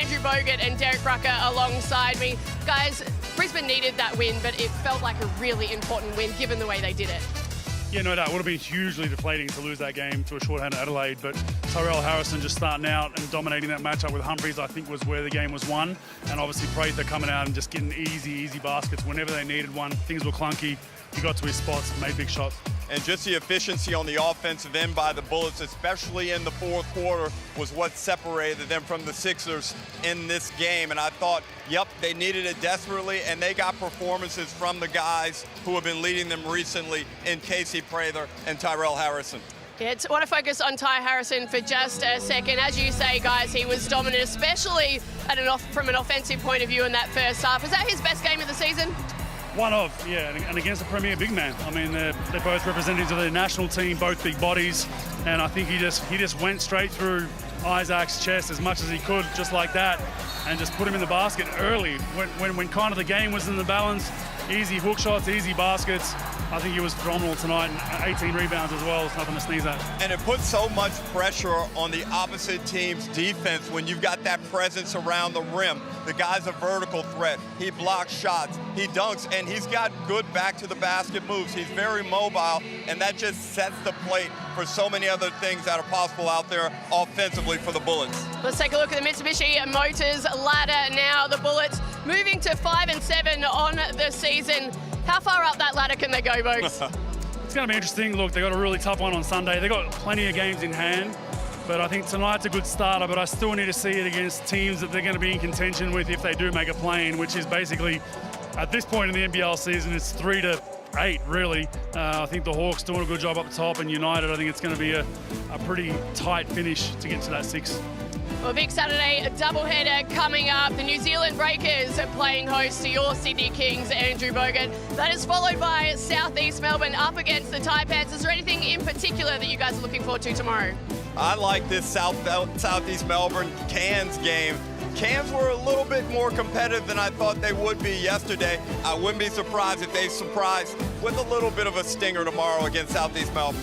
Andrew Bogut and Derek Rucker alongside me. Guys, Brisbane needed that win, but it felt like a really important win given the way they did it. Yeah, no doubt. It would have been hugely deflating to lose that game to a shorthanded Adelaide, but Tyrell Harrison just starting out and dominating that matchup with Humphries, I think, was where the game was won. And obviously Prather coming out and just getting easy baskets whenever they needed one. Things were clunky. He got to his spots, made big shots. And just the efficiency on the offensive end by the Bullets, especially in the fourth quarter, was what separated them from the Sixers in this game. And I thought, yep, they needed it desperately, and they got performances from the guys who have been leading them recently in Casey Prather and Tyrell Harrison. Yeah, I want to focus on Ty Harrison for just a second. As you say, guys, he was dominant, especially from an offensive point of view in that first half. Was that his best game of the season? One of, yeah, and against a premier big man. I mean, they're both representatives of the national team, both big bodies, and I think he just went straight through Isaac's chest as much as he could, just like that, and just put him in the basket early. When kind of the game was in the balance, easy hook shots, easy baskets. I think he was phenomenal tonight, and 18 rebounds as well. It's nothing to sneeze at. And it puts so much pressure on the opposite team's defense when you've got that presence around the rim. The guy's a vertical threat. He blocks shots, he dunks, and he's got good back-to-the-basket moves. He's very mobile, and that just sets the plate for so many other things that are possible out there offensively for the Bullets. Let's take a look at the Mitsubishi Motors ladder now. The Bullets moving to 5-7 on the season. How far up that ladder can they go, folks? It's going to be interesting. Look, they got a really tough one on Sunday. They got plenty of games in hand, but I think tonight's a good starter, but I still need to see it against teams that they're going to be in contention with if they do make a play-in, which is basically, at this point in the NBL season, it's 3 to 8, really. I think the Hawks doing a good job up top, and United, I think it's going to be a pretty tight finish to get to that 6. Well, big Saturday doubleheader coming up. The New Zealand Breakers are playing host to your Sydney Kings, Andrew Bogut. That is followed by South East Melbourne up against the Taipans. Is there anything in particular that you guys are looking forward to tomorrow? I like this Southeast Melbourne Cairns game. Cairns were a little bit more competitive than I thought they would be yesterday. I wouldn't be surprised if they surprised with a little bit of a stinger tomorrow against Southeast Melbourne.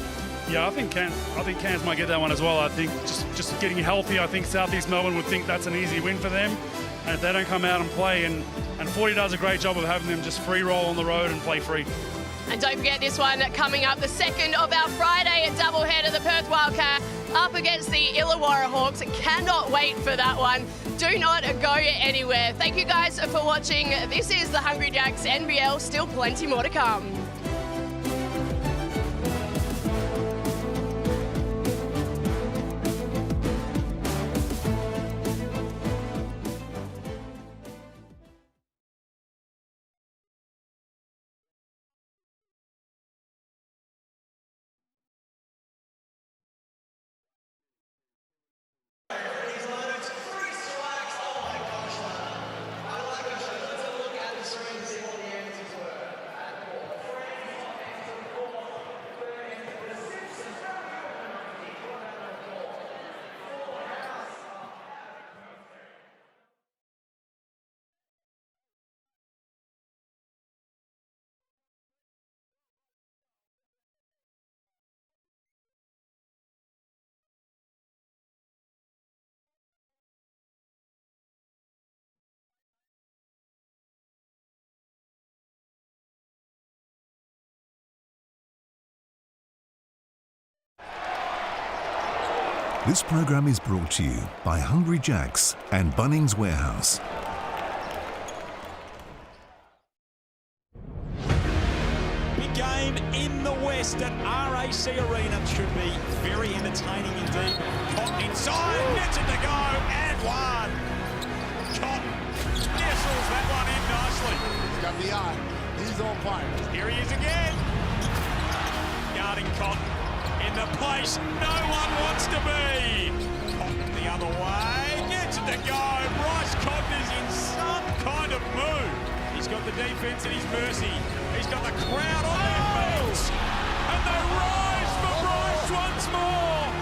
Yeah, I think Cairns might get that one as well. I think just getting healthy, I think Southeast Melbourne would think that's an easy win for them. And if they don't come out and play, and 40 does a great job of having them just free roll on the road and play free. And don't forget this one coming up, the second of our Friday doubleheader, the Perth Wildcats up against the Illawarra Hawks. Cannot wait for that one. Do not go anywhere. Thank you guys for watching. This is the Hungry Jacks NBL. Still plenty more to come. This program is brought to you by Hungry Jacks and Bunnings Warehouse. Big game in the West at RAC Arena. Should be very entertaining indeed. Cotton inside, gets it to go, and one. Cotton nestles that one in nicely. He's got the eye. He's on fire. Here he is again. Guarding Cotton. In the place no one wants to be. Cotton the other way, gets it to go. Bryce Cotton is in some kind of mood. He's got the defense at his mercy. He's got the crowd on their feet. And they rise for Bryce once more.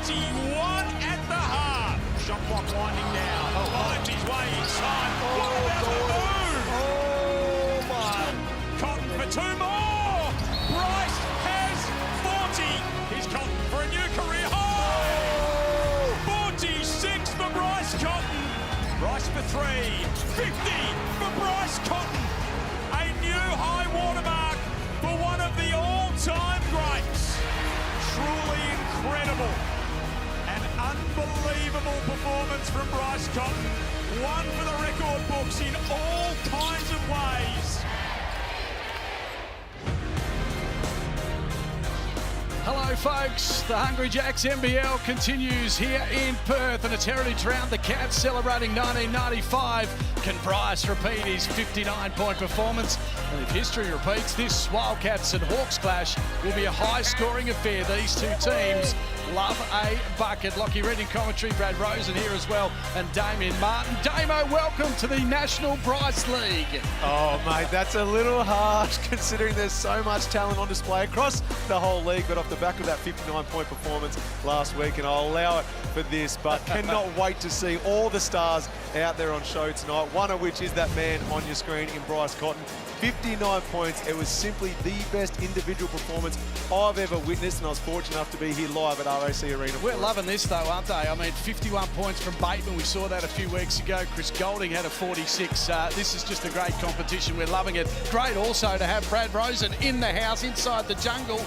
31 at the half. Shot clock winding down. Finds his way inside. What about the move? Oh my. Cotton for 2 more. Bryce has 40. He's Cotton for a new career high. 46 for Bryce Cotton. Unbelievable performance from Bryce Cotton. One for the record books in all kinds of ways. Hello folks, the Hungry Jacks NBL continues here in Perth and it's heritage round. The Cats celebrating 1995. Can Bryce repeat his 59-point performance? And if history repeats, this Wildcats and Hawks clash will be a high-scoring affair. These two teams love a bucket. Lockie Redding commentary, Brad Rosen here as well, and Damien Martin. Damo, welcome to the National Bryce League. Oh, mate, that's a little harsh considering there's so much talent on display across the whole league, but off the back of that 59-point performance last week, and I'll allow it for this, but cannot wait to see all the stars out there on show tonight, one of which is that man on your screen in Bryce Cotton. 59 points. It was simply the best individual performance I've ever witnessed, and I was fortunate enough to be here live at RAC Arena. We're loving this though, aren't they? I mean, 51 points from Bateman. We saw that a few weeks ago. Chris Golding had a 46. This is just a great competition. We're loving it. Great also to have Brad Rosen in the house, inside the jungle.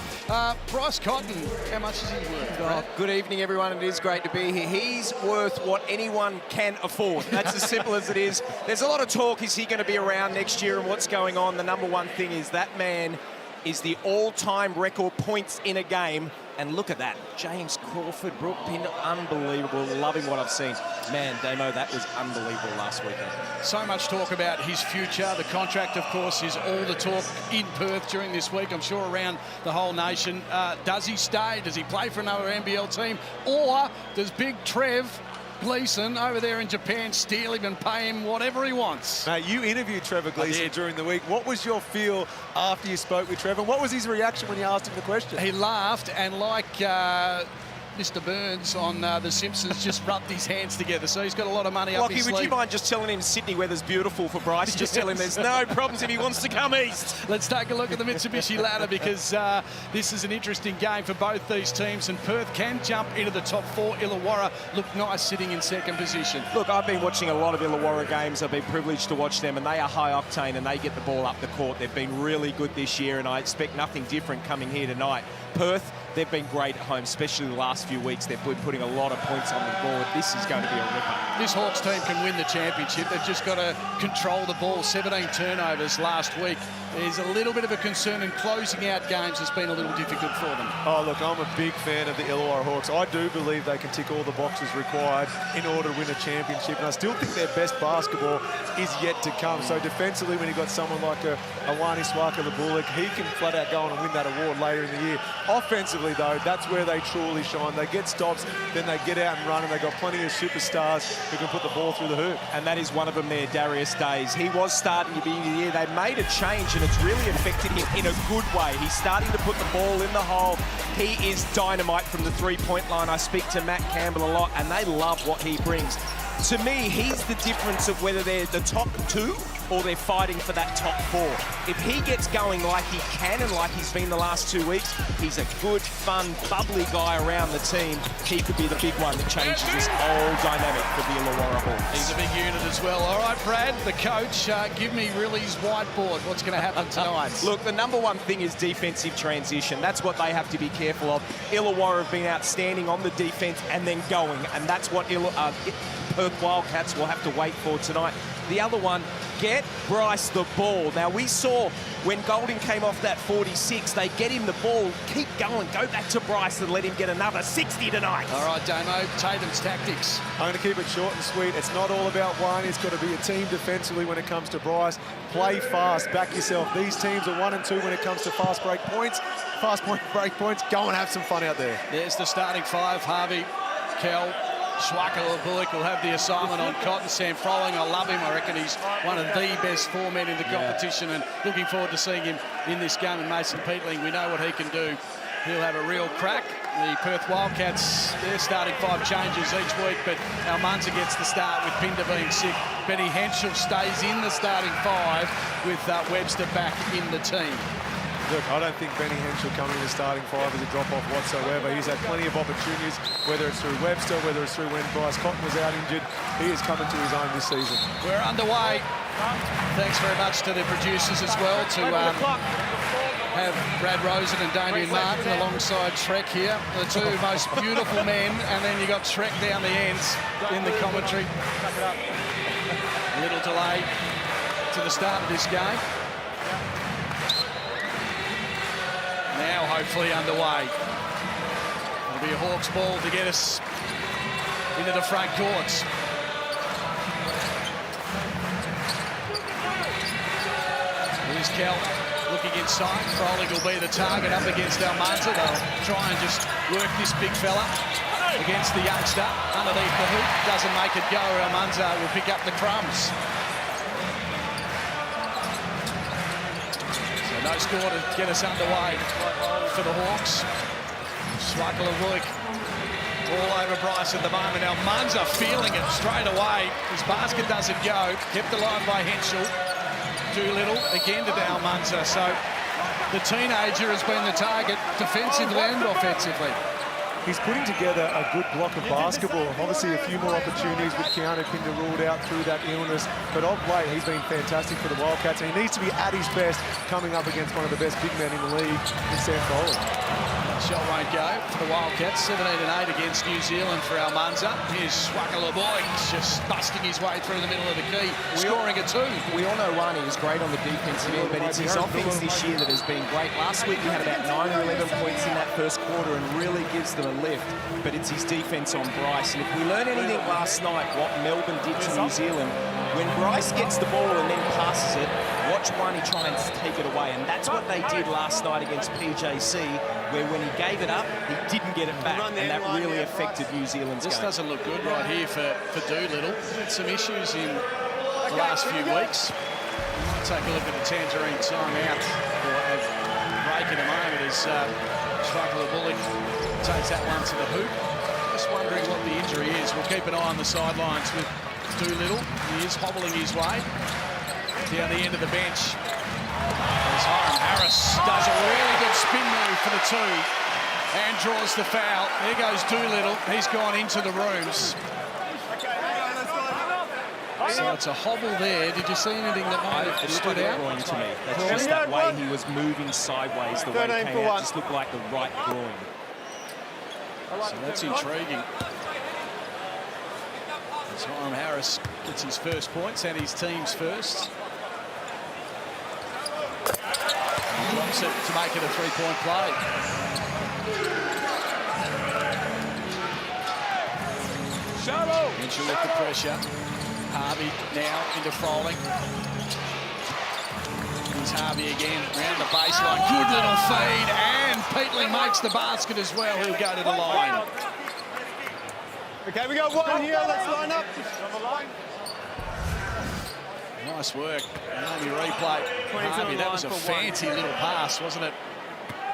Bryce Cotton, how much is he worth? Oh, good evening, everyone. It is great to be here. He's worth what anyone can afford. That's as simple as it is. There's a lot of talk. Is he going to be around next year and what's going on? The number one thing is that man is the all-time record points in a game. And look at that. James Crawford, Brooke Pinder, unbelievable. Loving what I've seen. Man, Damo, that was unbelievable last weekend. So much talk about his future. The contract, of course, is all the talk in Perth during this week. I'm sure around the whole nation. Does he stay? Does he play for another NBL team? Or does Big Trev Gleeson over there in Japan steal him and pay him whatever he wants? Mate, you interviewed Trevor Gleeson during the week. What was your feel after you spoke with Trevor? What was his reaction when you asked him the question? He laughed, and like Mr. Burns on The Simpsons, just rubbed his hands together. So he's got a lot of money up his sleeve. Lockie, would you mind just telling him Sydney weather's beautiful for Bryce? Yes. Just tell him there's no problems if he wants to come east. Let's take a look at the Mitsubishi ladder, because this is an interesting game for both these teams, and Perth can jump into the top four. Illawarra look nice sitting in second position. Look, I've been watching a lot of Illawarra games. I've been privileged to watch them, and they are high octane and they get the ball up the court. They've been really good this year, and I expect nothing different coming here tonight. Perth, they've been great at home, especially the last few weeks. They've been putting a lot of points on the board. This is going to be a ripper. This Hawks team can win the championship. They've just got to control the ball. 17 turnovers last week. There's a little bit of a concern, in closing out games has been a little difficult for them. Oh, look, I'm a big fan of the Illawarra Hawks. I do believe they can tick all the boxes required in order to win a championship, and I still think their best basketball is yet to come. So defensively, when you've got someone like a Wani Swaka the Bullock, he can flat out go on and win that award later in the year. Offensively, though, that's where they truly shine. They get stops, then they get out and run, and they've got plenty of superstars who can put the ball through the hoop. And that is one of them there, Darius Days. He was starting to be in the year. They made a change, and it's really affected him in a good way. He's starting to put the ball in the hole. He is dynamite from the three-point line. I speak to Matt Campbell a lot, and they love what he brings. To me, he's the difference of whether they're the top two or they're fighting for that top four. If he gets going like he can and like he's been the last 2 weeks, he's a good, fun, bubbly guy around the team. He could be the big one that changes this whole dynamic for the Illawarra Hawks. He's a big unit as well. All right, Brad, the coach, give me Riley's whiteboard. What's going to happen tonight? Look, the number one thing is defensive transition. That's what they have to be careful of. Illawarra have been outstanding on the defense and then going, and that's what Perth Wildcats will have to wait for tonight. The other one, get Bryce the ball. Now, we saw when Golding came off that 46, they get him the ball, keep going, go back to Bryce and let him get another 60 tonight. All right, Damo, Tatum's tactics. I'm going to keep it short and sweet. It's not all about one. It's got to be a team defensively when it comes to Bryce. Play fast, back yourself. These teams are 1 and 2 when it comes to fast break points. Fast break points, go and have some fun out there. There's the starting five. Harvey, Kell, Swaka Bullock will have the assignment on Cotton. Sam Froling, I love him. I reckon he's one of the best four men in the competition, and looking forward to seeing him in this game. And Mason Peatling, we know what he can do. He'll have a real crack. The Perth Wildcats, they're starting five changes each week, but Almanza gets the start with Pinder being sick. Benny Henschel stays in the starting five with Webster back in the team. Look, I don't think Benny Henschel coming in the starting five is a drop-off whatsoever. He's had plenty of opportunities, whether it's through Webster, whether it's through when Bryce Cotton was out injured. He is coming to his own this season. We're underway. Thanks very much to the producers as well, to have Brad Rosen and Damien Martin alongside Trek here, the two most beautiful men, and then you got Trek down the ends in the commentary. A little delay to the start of this game. Now hopefully underway. It'll be a Hawks ball to get us into the front courts. Here's Kel looking inside. Froling will be the target up against Almanza. They'll try and just work this big fella against the youngster underneath the hoop. Doesn't make it go. Almanza will pick up the crumbs. So no score to get us underway for the Hawks. Swakala-Vulik all over Bryce at the moment. Almanza feeling it straight away. His basket doesn't go. Kept alive by Henschel. Doolittle again to Almanza. So the teenager has been the target defensively and offensively. He's putting together a good block of basketball. Obviously, a few more opportunities with Keanu Kinder ruled out through that illness. But of late, he's been fantastic for the Wildcats. And he needs to be at his best coming up against one of the best big men in the league in Sam Foley. Shot won't go for the Wildcats. 17-8 against New Zealand for Almanza. Here's Swakala-Vulik just busting his way through the middle of the key, scoring a 2. We all know Wani is great on the defensive end, but it's his offense this year that has been great. Last week he had about 9 or 11 points in that first quarter and really gives them a lift, but it's his defense on Bryce. And if we learn anything last night, what Melbourne did to New Zealand, when Bryce gets the ball and then passes it, watch Wani try and take it away. And that's what they did last night against PJC, where when he gave it up, he didn't get it back, and that really affected New Zealand's game. This doesn't look good right here for Doolittle. Had some issues in the last few weeks. Might take a look at the Tangerine timeout or a break in a moment as Swakala-Vulik takes that one to the hoop. Just wondering what the injury is. We'll keep an eye on the sidelines with Doolittle. He is hobbling his way down the end of the bench. As Hiram Harris does a really good spin move for the 2 and draws the foul. There goes Doolittle. He's gone into the rooms. So it's a hobble there. Did you see anything that might have stood out? Groin to me. That's just that way he was moving sideways. The way he came out just looked like the right groin. So that's intriguing. As Hiram Harris gets his first points and his team's first. He drops it to make it a 3-point play. Mitchell with the pressure. Harvey now into Froling. Here's Harvey again, round the baseline. Good little feed, and Peatling makes the basket as well. He'll go to the line. Okay, we got one here. Let's line up. Nice work. Army replay. Harvey, that was a fancy little pass, wasn't it?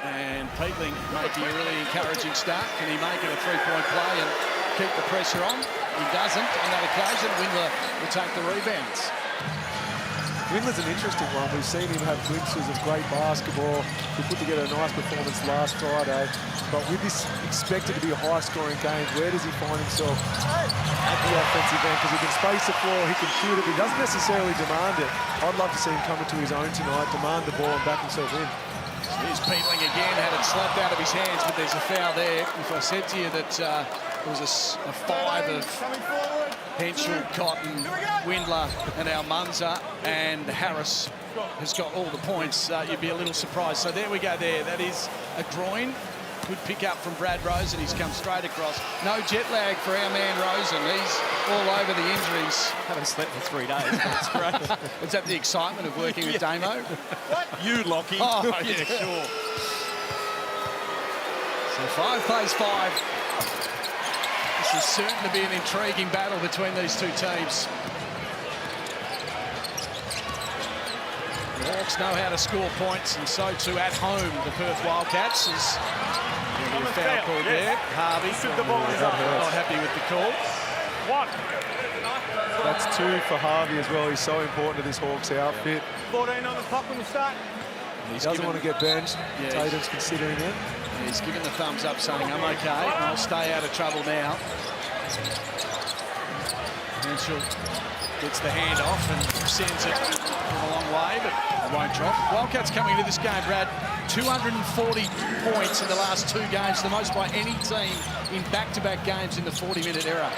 And Peatling making a really encouraging start. Can he make it a 3-point play and keep the pressure on? He doesn't on that occasion. Windler will take the rebounds. Windler's an interesting one. We've seen him have glimpses of great basketball. He put together a nice performance last Friday. But with this expected to be a high-scoring game, where does he find himself at the offensive end? Because he can space the floor, he can shoot it, but he doesn't necessarily demand it. I'd love to see him come into his own tonight, demand the ball and back himself in. Here's Peatling again, had it slapped out of his hands, but there's a foul there. If I said to you that there was a 5 of Henschel, Cotton, Windler and Almanza, and Harris has got all the points, you'd be a little surprised. So there we go there. That is a groin. Good pick up from Brad Rosen. He's come straight across. No jet lag for our man Rosen. He's all over the injuries. Haven't slept for 3 days, but it's great. Is that the excitement of working with Damo? You, Lockie. Oh, yeah, sure. So 5 plays 5. This is certain to be an intriguing battle between these two teams. The Hawks know how to score points, and so too at home the Perth Wildcats. Is a foul called there. Harvey not happy with the call. That's 2 for Harvey as well. He's so important to this Hawks outfit. 14 on the clock when we start. He doesn't want to get benched. Yeah, Tatum's considering it. He's giving the thumbs up, saying, I'm okay, I'll stay out of trouble now. Henschel gets the hand off and sends it from a long way. away, but it won't drop. Wildcats coming into this game, Brad, 240 points in the last 2 games, the most by any team in back-to-back games in the 40-minute era.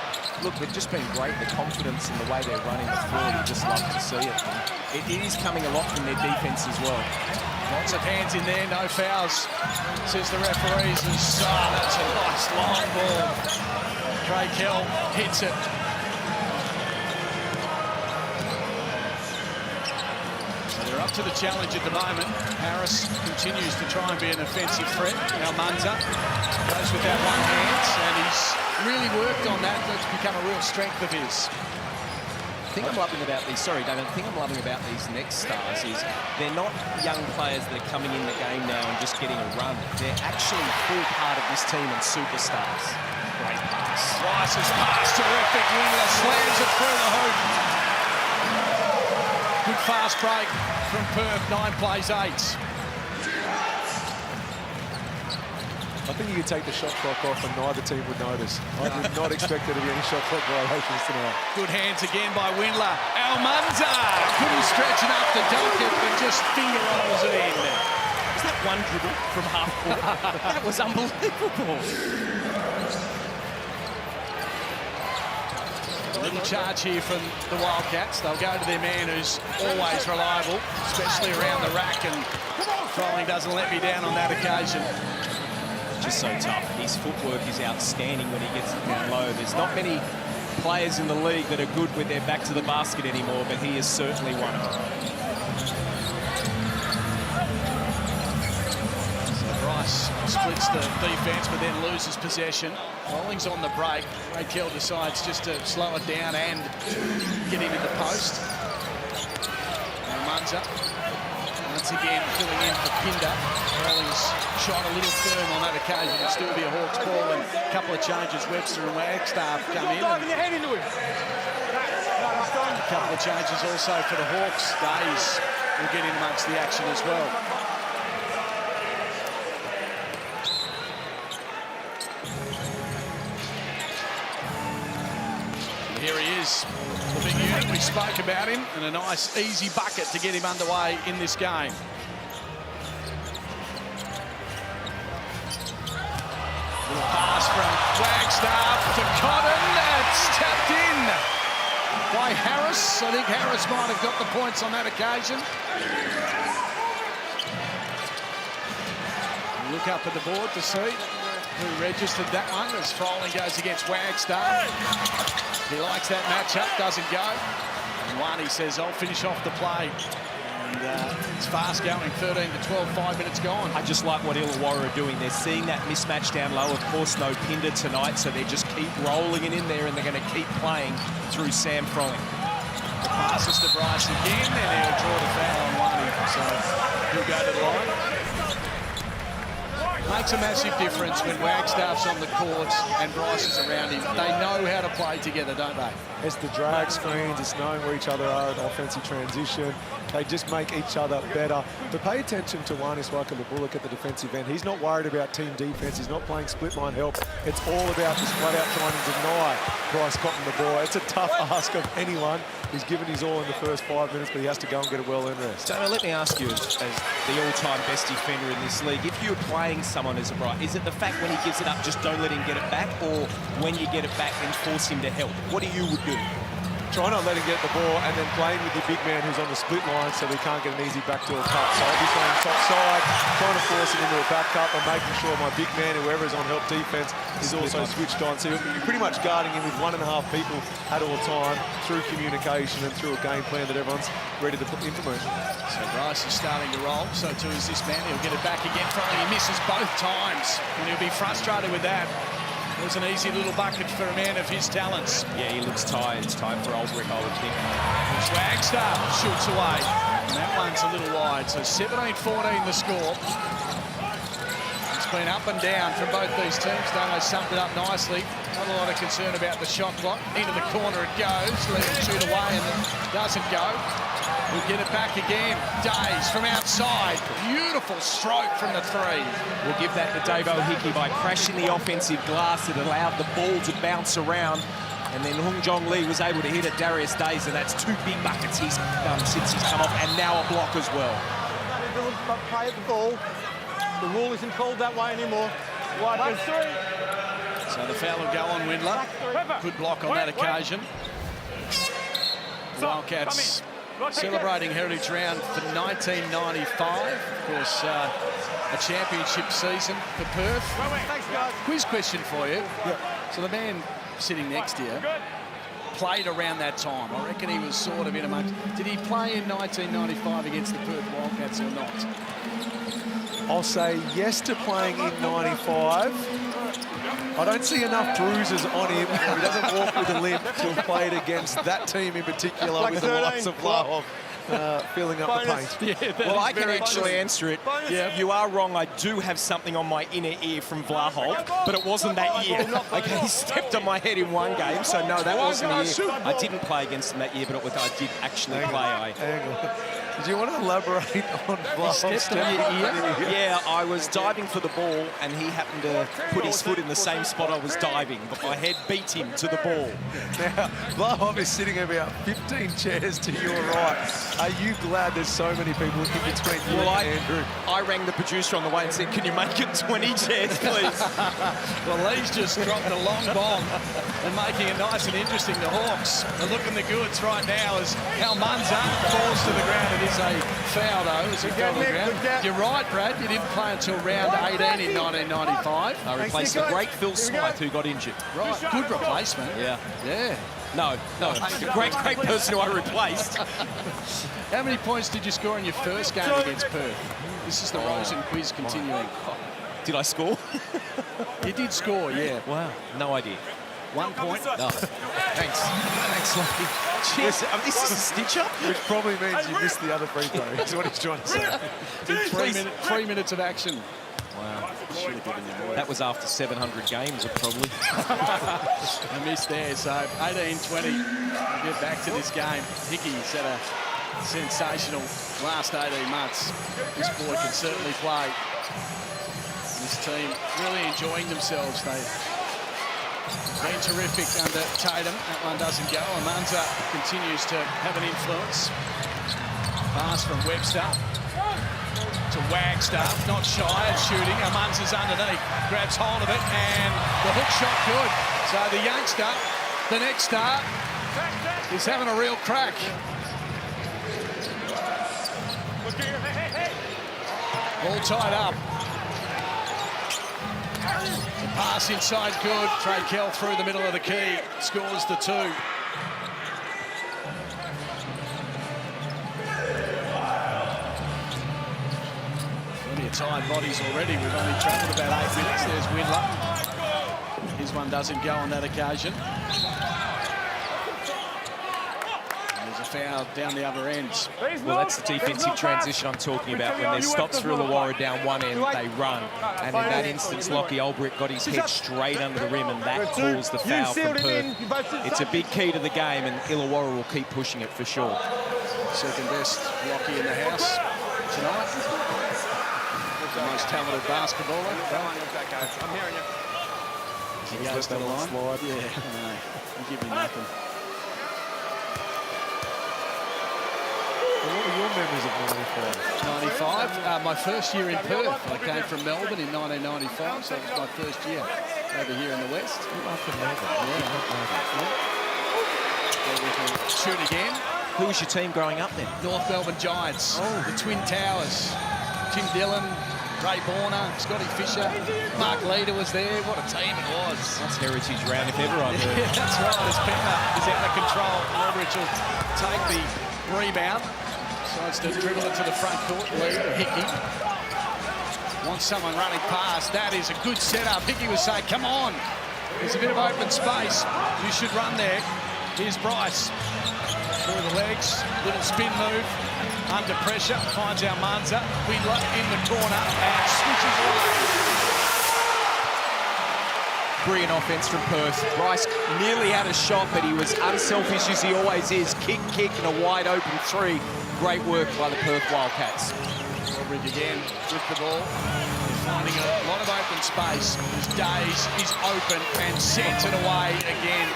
Look, they've just been great. The confidence and the way they're running the floor, you just love to see it. It is coming a lot from their defense as well. Lots of hands in there, no fouls, says the referees. That's a nice long ball. Craig Kell hits it. They're up to the challenge at the moment. Harris continues to try and be an offensive threat. Now Munza goes with that one hand, and he's really worked on that. That's become a real strength of his. The thing I'm loving about these, sorry, David, the thing I'm loving about these next stars is they're not young players that are coming in the game now and just getting a run. They're actually full part of this team and superstars. Great pass. Bryce's pass, terrific. Windler slams it through the hoop. Good fast break from Perth, 9 plays 8. I think you could take the shot clock off and neither team would notice. I did not expect there to be any shot clock violations tonight. Good hands again by Windler. Almanza couldn't stretch enough to dunk it, but just finger rolls it in. Is that one dribble from half court? That was unbelievable. A little charge here from the Wildcats. They'll go to their man who's always reliable, especially around the rack, and Froling doesn't let me down on that occasion. Just so tough. His footwork is outstanding when he gets it down low. There's not many players in the league that are good with their back to the basket anymore, but he is certainly one of them. So Bryce splits the defence, but then loses possession. Rolling's on the break. Ray Kell decides just to slow it down and get him in the post. Now Munza, once again filling in for Pinder. Rolling's shot a little firm on that occasion. It'll still be a Hawks ball, and a couple of changes. Webster and Wagstaff come in. A couple of changes also for the Hawks. Days will get in amongst the action as well. Here he is, the big unit. We spoke about him, and a nice, easy bucket to get him underway in this game. Little pass from Wagstaff to Cotton. It's tapped in by Harris. I think Harris might have got the points on that occasion. Look up at the board to see who registered that one as Froling goes against Wagstaff. He likes that matchup, doesn't go. And one, he says, I'll finish off the play. And it's fast going, 13 to 12, 5 minutes gone. I just like what Illawarra are doing. They're seeing that mismatch down low. Of course, no Pinder tonight, so they just keep rolling it in there, and they're going to keep playing through Sam Froling. The passes to Bryce again, and he'll draw the foul on one. So he'll go to the line. Makes a massive difference when Wagstaff's on the court and Bryce is around him. They know how to play together, don't they? It's the drag screens, it's knowing where each other are in offensive transition. They just make each other better. But pay attention to Wanis Waka-Bullock at the defensive end. He's not worried about team defense. He's not playing split line help. It's all about just flat out trying to deny Bryce Cotton the ball. It's a tough ask of anyone. He's given his all in the first 5 minutes, but he has to go and get a well-earned rest. So let me ask you, as the all-time best defender in this league, if you're playing someone as a Bryce, is it the fact when he gives it up, just don't let him get it back, or when you get it back, then force him to help? What do you would do? Try not let him get the ball and then playing with your big man who's on the split line so he can't get an easy backdoor cut. So I'll be playing top side, trying to force him into a back cut and making sure my big man, whoever is on help defense, is also switched on. So you're pretty much guarding him with 1.5 people at all time through communication and through a game plan that everyone's ready to implement. So Bryce is starting to roll, so too is this man. He'll get it back again. Probably he misses both times, and he'll be frustrated with that. It was an easy little bucket for a man of his talents. Yeah, he looks tired. It's time for Albrecht, I would think. Wagstaff shoots away. And that one's a little wide. So 17-14 the score. It's been up and down from both these teams. Damo summed it up nicely. Not a lot of concern about the shot clock. Into the corner it goes. Let him shoot away and it doesn't go. We'll get it back again. Days from outside. Beautiful stroke from the three. We'll give that to Davo Hickey by crashing the offensive glass. It allowed the ball to bounce around. And then Hung Jong Lee was able to hit at Darius Days, and that's 2 big buckets he's done since he's come off, and now a block as well. Play at the ball. The rule isn't called that way anymore. So the foul will go on Windler. Good block on that occasion. Wildcats celebrating Heritage Round for 1995. Of course, a championship season for Perth. Thanks, guys. Quiz question for you. So the man sitting next to you played around that time. I reckon he was sort of in amongst. Did he play in 1995 against the Perth Wildcats or not? I'll say yes to playing in 95. I don't see enough bruises on him. He doesn't walk with a limp to have played against that team in particular with the likes of Vlahov filling up the paint. Well, I can actually answer it. Yeah. You are wrong. I do have something on my inner ear from Vlahov, but it wasn't that year. Okay, he stepped on my head in one game, so no, that wasn't the year. I didn't play against him that year, but I did actually play. Did you want to elaborate on Vlahov's Yeah, I was diving for the ball, and he happened to put his foot in the same spot I was diving, but my head beat him to the ball. Now, Vlahov is sitting about 15 chairs to your right. Are you glad there's so many people in between you and Andrew? I rang the producer on the way and said, can you make it 20 chairs, please? Well, Lee's just dropped a long bomb and making it nice and interesting. The Hawks are looking the goods right now as Almanza falls to the ground. It is a foul, though, as he fell to the ground. You're right, Brad. You didn't play until round 18 in 1995. I replaced the great Phil Smythe, who got injured. Right, good replacement. Yeah. No, great person who I replaced. How many points did you score in your first game against Perth? This is the Rosen quiz continuing. Did I score? You did score, yeah. Wow, no idea. 1 point? No. Thanks, Lucky. Jeez, this is a stitch-up. Which probably means you missed the other free throw. That's what he's trying to say. 3 minutes of action. Wow. That was after 700 games, probably. I missed there, so 18-20. We'll get back to this game. Hickey's had a sensational last 18 months. This boy can certainly play. This team really enjoying themselves. They've been terrific under Tatum. That one doesn't go. Amanza continues to have an influence. Pass from Webster to Wagstaff, not shy of shooting. Amanza's underneath, grabs hold of it, and the hook shot good. So the youngster, the next star, is having a real crack. All tied up. The pass inside good. Trey Kell through the middle of the key, scores the 2. Plenty of tired bodies already. We've only travelled about 8 minutes. There's Windler. His one doesn't go on that occasion. There's a foul down the other end. Well, that's the defensive transition I'm talking about. When there's stops for Illawarra down one end, they run. And in that instance, Lockie Ulbrich got his head straight under the rim, and that caused the foul from Perth. It's a big key to the game, and Illawarra will keep pushing it for sure. Second best Lockie in the house tonight. The most talented basketballer. I'm hearing you. He goes to the line. Slide. Yeah, no, I'll give you nothing. What are your memories of 95? 95, my first year in Perth. I came from Melbourne in 1995, so it was my first year over here in the West. You up in Melbourne? Yeah. We can shoot again. Who was your team growing up then? North Melbourne Giants, the Twin Towers. Tim Dillon, Ray Borner, Scotty Fisher, Mark Leader was there. What a team it was. That's Heritage Round if ever I've heard. Yeah, that's right. As Pepper is out of control, Aldrich will take the rebound. Decides to dribble it to the front court. Leader, Hickey. Wants someone running past. That is a good setup. Hickey was saying, come on. There's a bit of open space. You should run there. Here's Bryce. Through the legs. Little spin move. Under pressure. Finds Almanza. Windler in the corner and switches away. Brilliant offense from Perth. Bryce nearly had a shot, but he was unselfish as he always is. Kick, and a wide open 3. Great work by the Perth Wildcats. Aldridge again with the ball. finding a lot of open space. Days is open and sent it away again.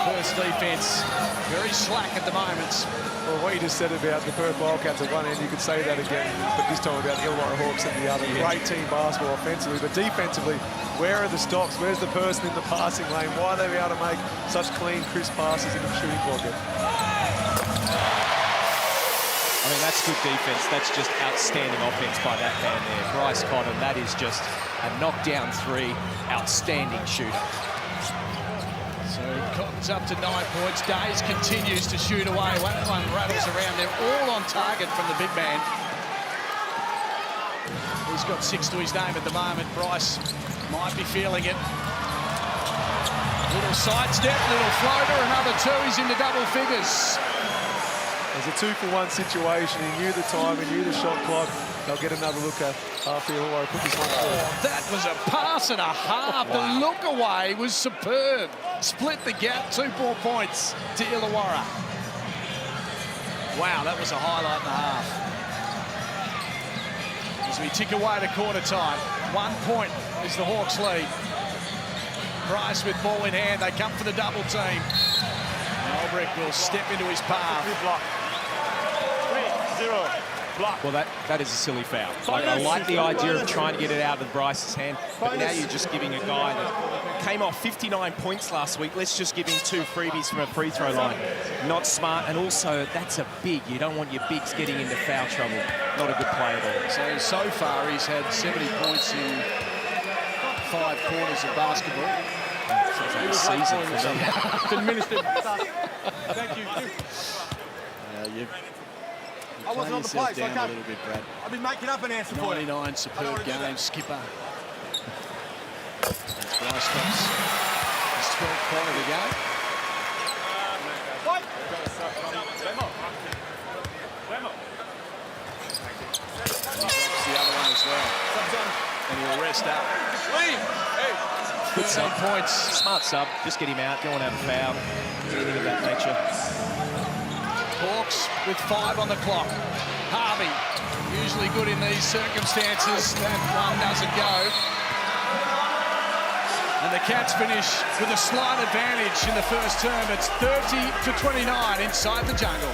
Perth's defence very slack at the moment. Well, what you just said about the Perth Wildcats at one end, you could say that again, but this time about the Illawarra Hawks at the other. Great team basketball offensively, but defensively, where are the stops? Where's the person in the passing lane? Why are they able to make such clean, crisp passes in the shooting pocket? I mean, that's good defence. That's just outstanding offence by that man there. Bryce Cotton, that is just a knockdown three. Outstanding shooter. So Cotton's up to 9 points. Days continues to shoot away. One rattles around. They're all on target from the big man. He's got 6 to his name at the moment. Bryce might be feeling it. Little sidestep, little floater, another 2. He's into double figures. It was a 2-for-1 situation. He knew the time, he knew the shot clock. They'll get another look at after Illawarra put this one through. That was a pass and a half. Wow. The look away was superb. Split the gap, 2 more points to Illawarra. Wow, that was a highlight and a half. As we tick away to quarter time, 1 point is the Hawks lead. Bryce with ball in hand. They come for the double team. Albrecht will step into his path. 3-0. Block. Well, that is a silly foul. I like the idea of trying to get it out of Bryce's hand, but now you're just giving a guy that came off 59 points last week. Let's just give him 2 freebies from a free throw line. Not smart, and also that's a big. You don't want your bigs getting into foul trouble. Not a good play at all. So far he's had 70 points in 5 quarters of basketball. Sounds like a season for them. Been ministered. Thank you. I wasn't on the place. Down a little bit, Brad. I've been making up an answer for you. 99, superb game, skipper. That's Bryce Cotton. His 12th point of the game. And he drops the other one as well. And he'll rest up. Good 10 points. Smart sub. Just get him out. Don't want to have a foul. Anything of that nature. Hawks with 5 on the clock. Harvey, usually good in these circumstances. That one doesn't go. And the Cats finish with a slight advantage in the first term. It's 30-29 inside the jungle.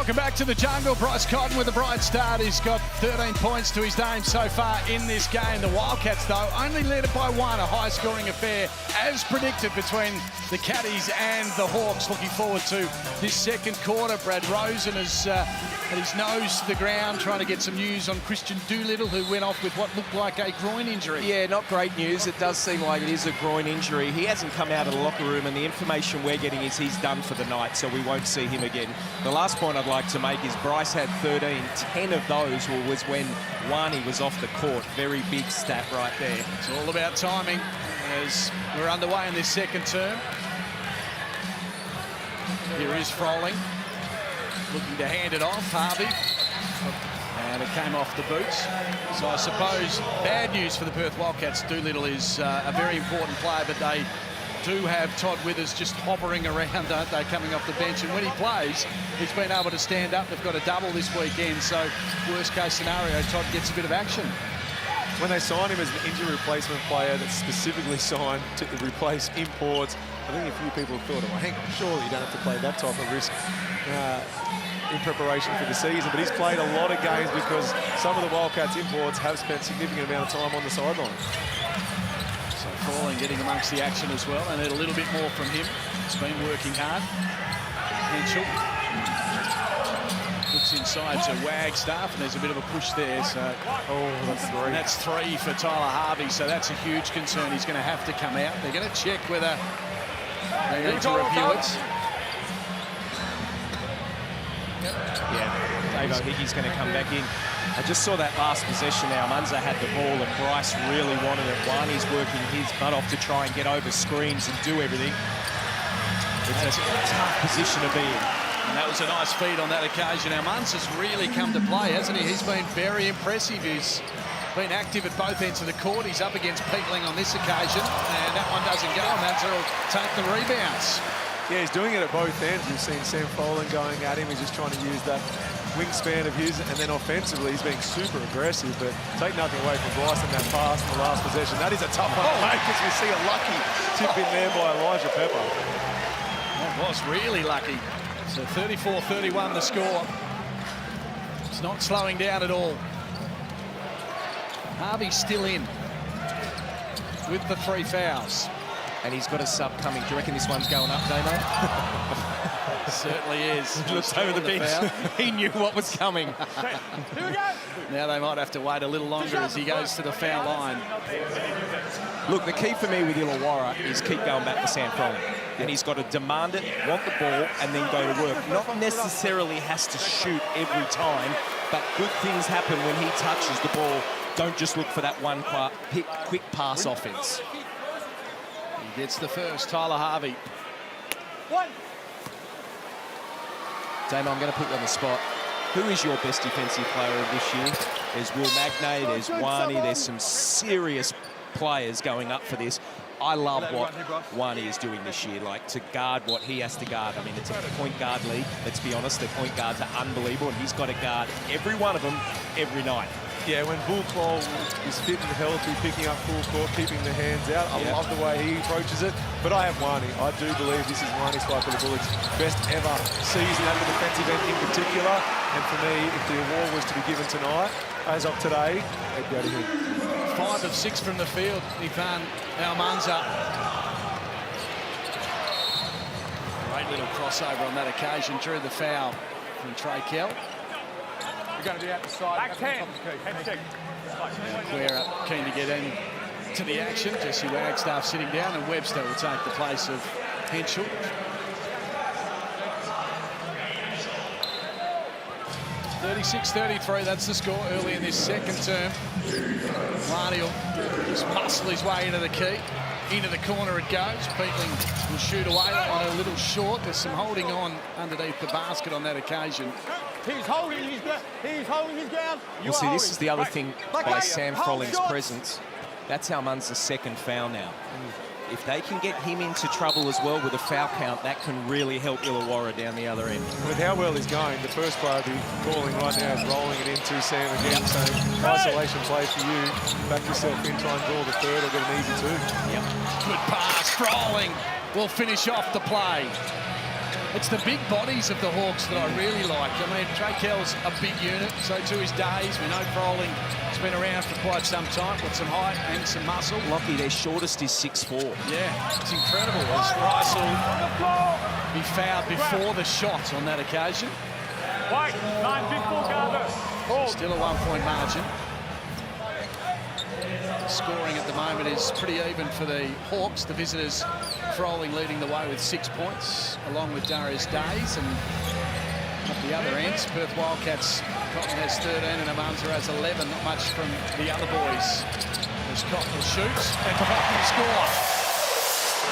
Welcome back to the jungle. Bryce Cotton with a bright start. He's got 13 points to his name so far in this game. The Wildcats, though, only led it by one. A high-scoring affair, as predicted, between the Caddies and the Hawks. Looking forward to this second quarter. Brad Rosen has had his nose to the ground, trying to get some news on Christian Doolittle, who went off with what looked like a groin injury. Yeah, not great news. It does seem like it is a groin injury. He hasn't come out of the locker room, and the information we're getting is he's done for the night, so we won't see him again. The last point I'd like to make is Bryce had 13. 10 of those was when Wani was off the court. Very big stat right there. It's all about timing as we're underway in this second term. Here is Froling, looking to hand it off. Harvey. And it came off the boots. So I suppose bad news for the Perth Wildcats. Doolittle is a very important player, but they do have Todd Withers just hovering around, aren't they, coming off the bench. And when he plays, he's been able to stand up. They've got a double this weekend, so worst case scenario, Todd gets a bit of action. When they signed him as an injury replacement player that's specifically signed to replace imports, I think a few people have thought, well, hang on, surely you don't have to play that type of risk in preparation for the season. But he's played a lot of games because some of the Wildcats imports have spent a significant amount of time on the sideline. So Froling getting amongst the action as well. I need a little bit more from him. He's been working hard. Henschel looks inside to Wagstaff, and there's a bit of a push there. So that's three. And that's 3 for Tyler Harvey, so that's a huge concern. He's going to have to come out. They're going to check whether they need to review it. Yeah, Dave O'Hickey's going to come back in. I just saw that last possession now. Munza had the ball and Bryce really wanted it. Wani's working his butt off to try and get over screens and do everything. It's a tough position to be in. And that was a nice feed on that occasion. Now, Munza's really come to play, hasn't he? He's been very impressive. He's been active at both ends of the court. He's up against Peatling on this occasion, and that one doesn't go, and Munza will take the rebounds. Yeah, he's doing it at both ends. You've seen Sam Froling going at him. He's just trying to use that wingspan of his, and then offensively, he's being super aggressive, but take nothing away from Bryce in that pass in the last possession. That is a tough one to make, because we see a lucky tip in there by Elijah Pepper. That was really lucky. So 34-31 the score. It's not slowing down at all. Harvey's still in with the 3 fouls. And he's got a sub coming. Do you reckon this one's going up, Damo? Certainly is. He looks over the bench. He knew what was coming. Here we go. Now they might have to wait a little longer as he goes to the foul line. Look, the key for me with Illawarra is keep going back to Sam Froling. And he's got to demand it, want the ball, and then go to work. Not necessarily has to shoot every time, but good things happen when he touches the ball. Don't just look for that one quick pass offense. He gets the first, Tyler Harvey. Damo, I'm going to put you on the spot. Who is your best defensive player of this year? There's Will Magnay, there's Wani, there's some serious players going up for this. I love what Wani is doing this year, like to guard what he has to guard. I mean, it's a point guard league. Let's be honest, the point guards are unbelievable, and he's got to guard every one of them every night. Yeah, when Bull Cole is fit and healthy, picking up full court, keeping the hands out, I love the way he approaches it. But I have Wani. I do believe this is Wani's fight for the Bullets' best ever season at the defensive end in particular. And for me, if the award was to be given tonight, as of today, it'd go to him. 5 of 6 from the field, Ivan Almanza. Great little crossover on that occasion, drew the foul from Trey Kell. We're going to be out the side. Back 10. Quera keen to get in to the action. Jesse Wagstaff sitting down, and Webster will take the place of Henschel. 36-33, that's the score early in this second term. Marnie will just muscle his way into the key. Into the corner it goes. Peatling will shoot away. That one a little short. There's some holding on underneath the basket on that occasion. He's holding his ground. Well, see, this is the other thing by Sam Froling's presence. That's Almanza's second foul now. If they can get him into trouble as well with a foul count, that can really help Illawarra down the other end. With how well he's going, the first player to be calling right now is rolling it into Sam again. So isolation play for you. Back yourself in, try and draw the third, or get an easy 2. Good pass, Froling will finish off the play. It's the big bodies of the Hawks that I really like. I mean, Trey Kell's a big unit, so too is Days. We know Froling has been around for quite some time, got some height and some muscle. Lockie, their shortest is 6'4". Yeah, it's incredible. As Bryce will be fouled before the shot on that occasion. Still a 1-point margin. Scoring at the moment is pretty even for the Hawks. The visitors, Froling leading the way with 6 points, along with Darius Days. And at the other ends, Perth Wildcats, Cotton has 13 and Amanza has 11. Not much from the other boys. As Cotton shoots and Cotton scores.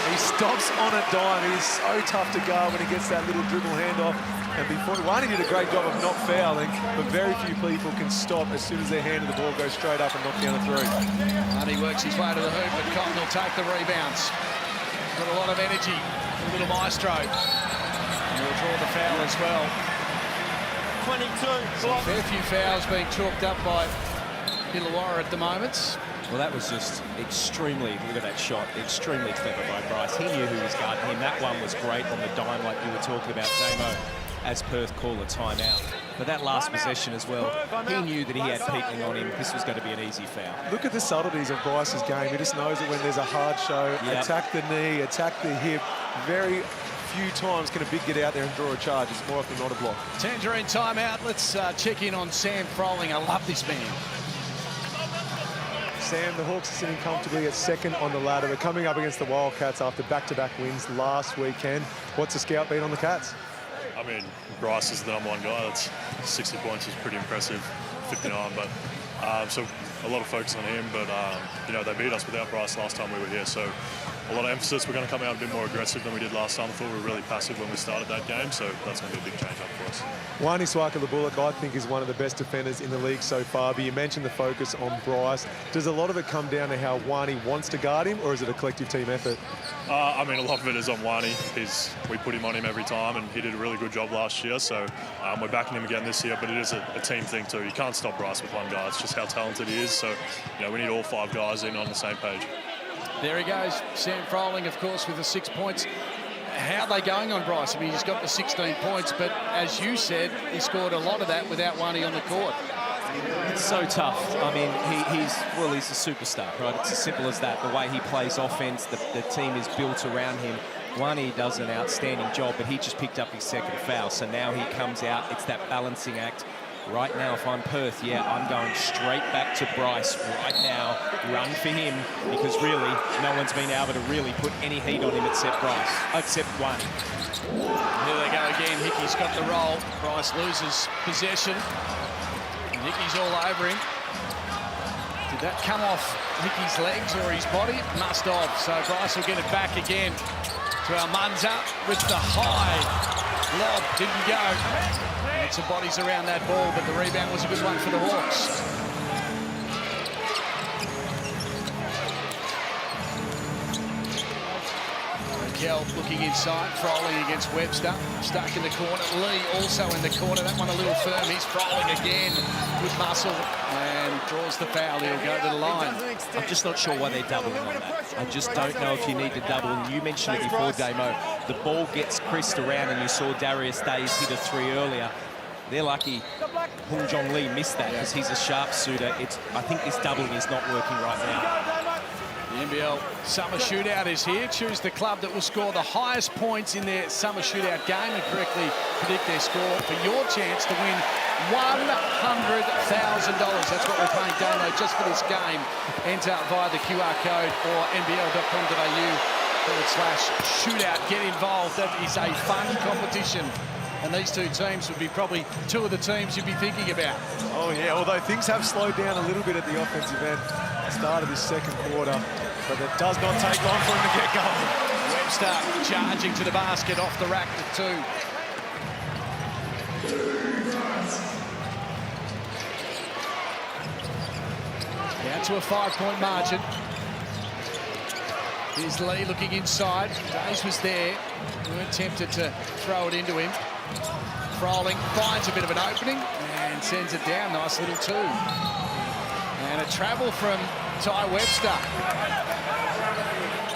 He stops on a dime. He's so tough to guard when he gets that little dribble handoff. And before, Wani did a great job of not fouling, but very few people can stop as soon as their hand of the ball goes straight up and knock down a three. Wani works his way to the hoop, but Cotton will take the rebounds. Got a lot of energy, a little maestro. And he'll draw the foul as well. 22. So a fair few fouls being chalked up by Illawarra at the moment. Well, that was just extremely, look at that shot, extremely clever by Bryce. He knew who was guarding him. That one was great on the dime, like you were talking about, Damo, as Perth call a timeout. But that last possession as well, he knew that he had Peatling on him. This was going to be an easy foul. Look at the subtleties of Bryce's game. He just knows that when there's a hard show, attack the knee, attack the hip. Very few times can a big get out there and draw a charge. It's more often not a block. Tangerine timeout. Let's check in on Sam Froling. I love this man. Sam, the Hawks are sitting comfortably at second on the ladder. They're coming up against the Wildcats after back-to-back wins last weekend. What's the scout been on the Cats? I mean, Bryce is the #1 guy. That's 60 points is pretty impressive, 59. But so a lot of focus on him. But you know, they beat us without Bryce last time we were here. So a lot of emphasis. We're going to come out a bit more aggressive than we did last time. I thought we were really passive when we started that game. So that's going to be a big change up for us. Wani Swaka-Labullock, I think, is one of the best defenders in the league so far. But you mentioned the focus on Bryce. Does a lot of it come down to how Wani wants to guard him, or is it a collective team effort? I mean, a lot of it is on Wani. We put him on him every time, and he did a really good job last year. So we're backing him again this year, but it is a team thing too. You can't stop Bryce with one guy. It's just how talented he is. So, you know, we need all 5 guys in on the same page. There he goes, Sam Froling, of course, with the 6 points. How are they going on Bryce? I mean, he's got the 16 points, but as you said, he scored a lot of that without Wani on the court. It's so tough. I mean, he's a superstar, right? It's as simple as that. The way he plays offense, the team is built around him. Wani does an outstanding job, but he just picked up his second foul. So now he comes out. It's that balancing act. Right now, if I'm Perth, I'm going straight back to Bryce right now. Run for him, because really, no one's been able to really put any heat on him except Bryce, except one. Here they go again. Hickey's got the roll. Bryce loses possession. Hickey's all over him. Did that come off Hickey's legs or his body? It must have. So Bryce will get it back again to Almanza with the high lob. Didn't go. Had some bodies around that ball, but the rebound was a good one for the Hawks. Kell looking inside, Froling against Webster, stuck in the corner. Lee also in the corner, that one a little firm. He's Froling again, good muscle, and draws the foul. He'll go to the line. I'm just not sure why they're doubling on that. I just don't know if you need to double. And you mentioned it before, Damo. The ball gets crisped around, and you saw Darius Days hit a 3 earlier. They're lucky Hung Jong Lee missed that because he's a sharpshooter. I think this doubling is not working right now. The NBL Summer Shootout is here. Choose the club that will score the highest points in their Summer Shootout game and correctly predict their score for your chance to win $100,000. That's what we're paying Damo just for this game. Enter via the QR code or nbl.com.au/shootout. Get involved. That is a fun competition. And these two teams would be probably 2 of the teams you'd be thinking about. Oh, yeah, although things have slowed down a little bit at the offensive end. Start of this second quarter, but it does not take long for him to get going. Webster charging to the basket off the rack with 2. Down to a 5-point margin. Here's Lee looking inside. Days was there. We weren't tempted to throw it into him. Froling finds a bit of an opening and sends it down. Nice little 2. And a travel from Ty Webster.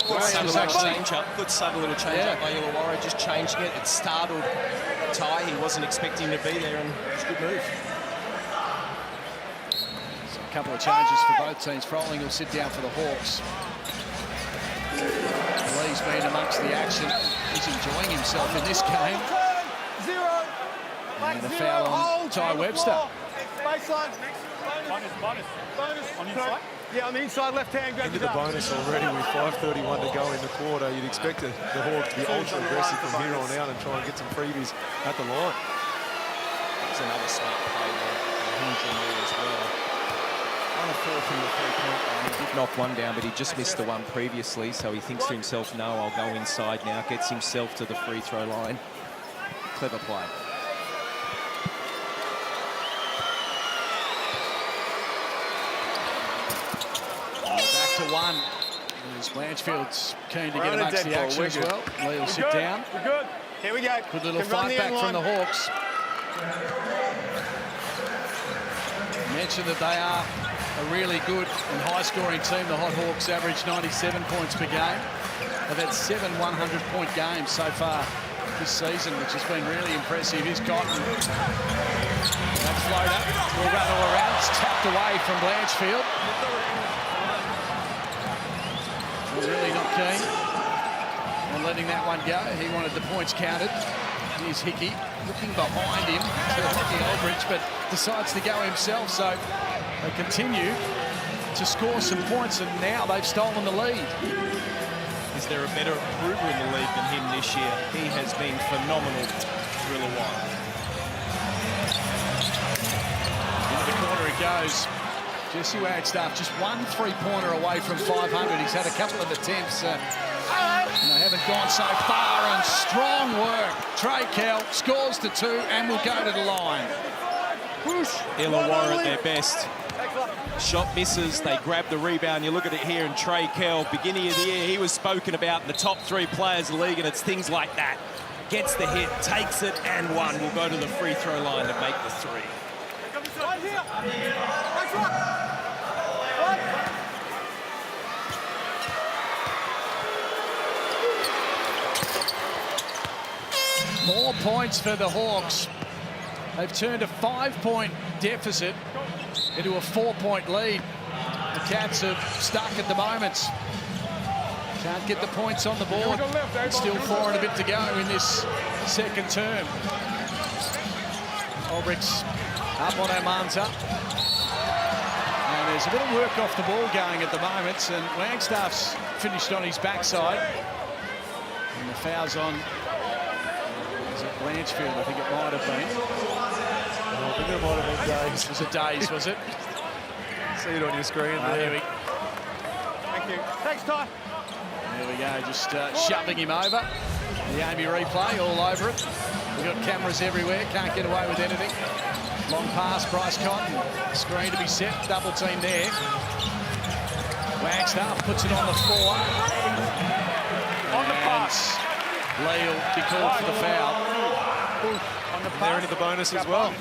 Good subtle little change up by Illawarra, just changing it. It startled Ty. He wasn't expecting to be there, and it's a good move. So a couple of changes for both teams. Froling will sit down for the Hawks. Lee's been amongst the action. He's enjoying himself in this game. And a foul on Ty Webster. Baseline. Bonus. On the inside? Yeah, on the inside left hand. Into the bonus already with 5:31 to go in the quarter. You'd expect the Hawks to be ultra aggressive from here on out and try and get some freebies at the line. It's another smart play there. As well. 1 of 4 from the three-point line. He did knock one down, but he just missed the one previously, so he thinks to himself, no, I'll go inside now. Gets himself to the free throw line. Clever play. Back to one. As Blanchfield's keen to get amongst the action as well. Lee will sit down. We're good. Here we go. Good little fight back from the Hawks. Mentioned that they are a really good and high-scoring team. The Hot Hawks average 97 points per game. They've had 7 100-point games so far this season, which has been really impressive. Here's Cotton. That floater will rattle around. It's tapped away from Blanchfield. Really not keen on letting that one go. He wanted the points counted. Here's Hickey looking behind him to Hickey Aldridge, but decides to go himself. So they continue to score some points, and now they've stolen the lead. Is there a better improver in the league than him this year? He has been phenomenal for Illawarra. Into the corner it goes. Jesse Wagstaff just 1 3-pointer away from 500. He's had a couple of attempts and they haven't gone so far, and strong work. Trey Kell scores to 2 and will go to the line. Illawarra at their best. Shot misses, they grab the rebound. You look at it here, and Trey Kell, beginning of the year, he was spoken about in the top 3 players of the league, and it's things like that. Gets the hit, takes it, and one. Will go to the free throw line to make the 3. More points for the Hawks. They've turned a 5-point deficit into a 4-point lead. The Cats are stuck at the moment. Can't get the points on the board. Still 4 and a bit to go in this second term. Ulbricht's up on Armanta. And there's a bit of work off the ball going at the moment, and Wagstaff's finished on his backside. And the foul's on, is it Blanchfield? I think it might have been. I think it might have been Days. Was it Days, was it? See it on your screen there. Here we Thank you. Thanks, Ty. There we go, just shoving him over. The Amy replay all over it. We've got cameras everywhere, can't get away with anything. Long pass, Bryce Cotton. Screen to be set, double team there. Wagstaff puts it on the floor. On the pass. Lee will be called for the foul. On the pass. They're into the bonus as well.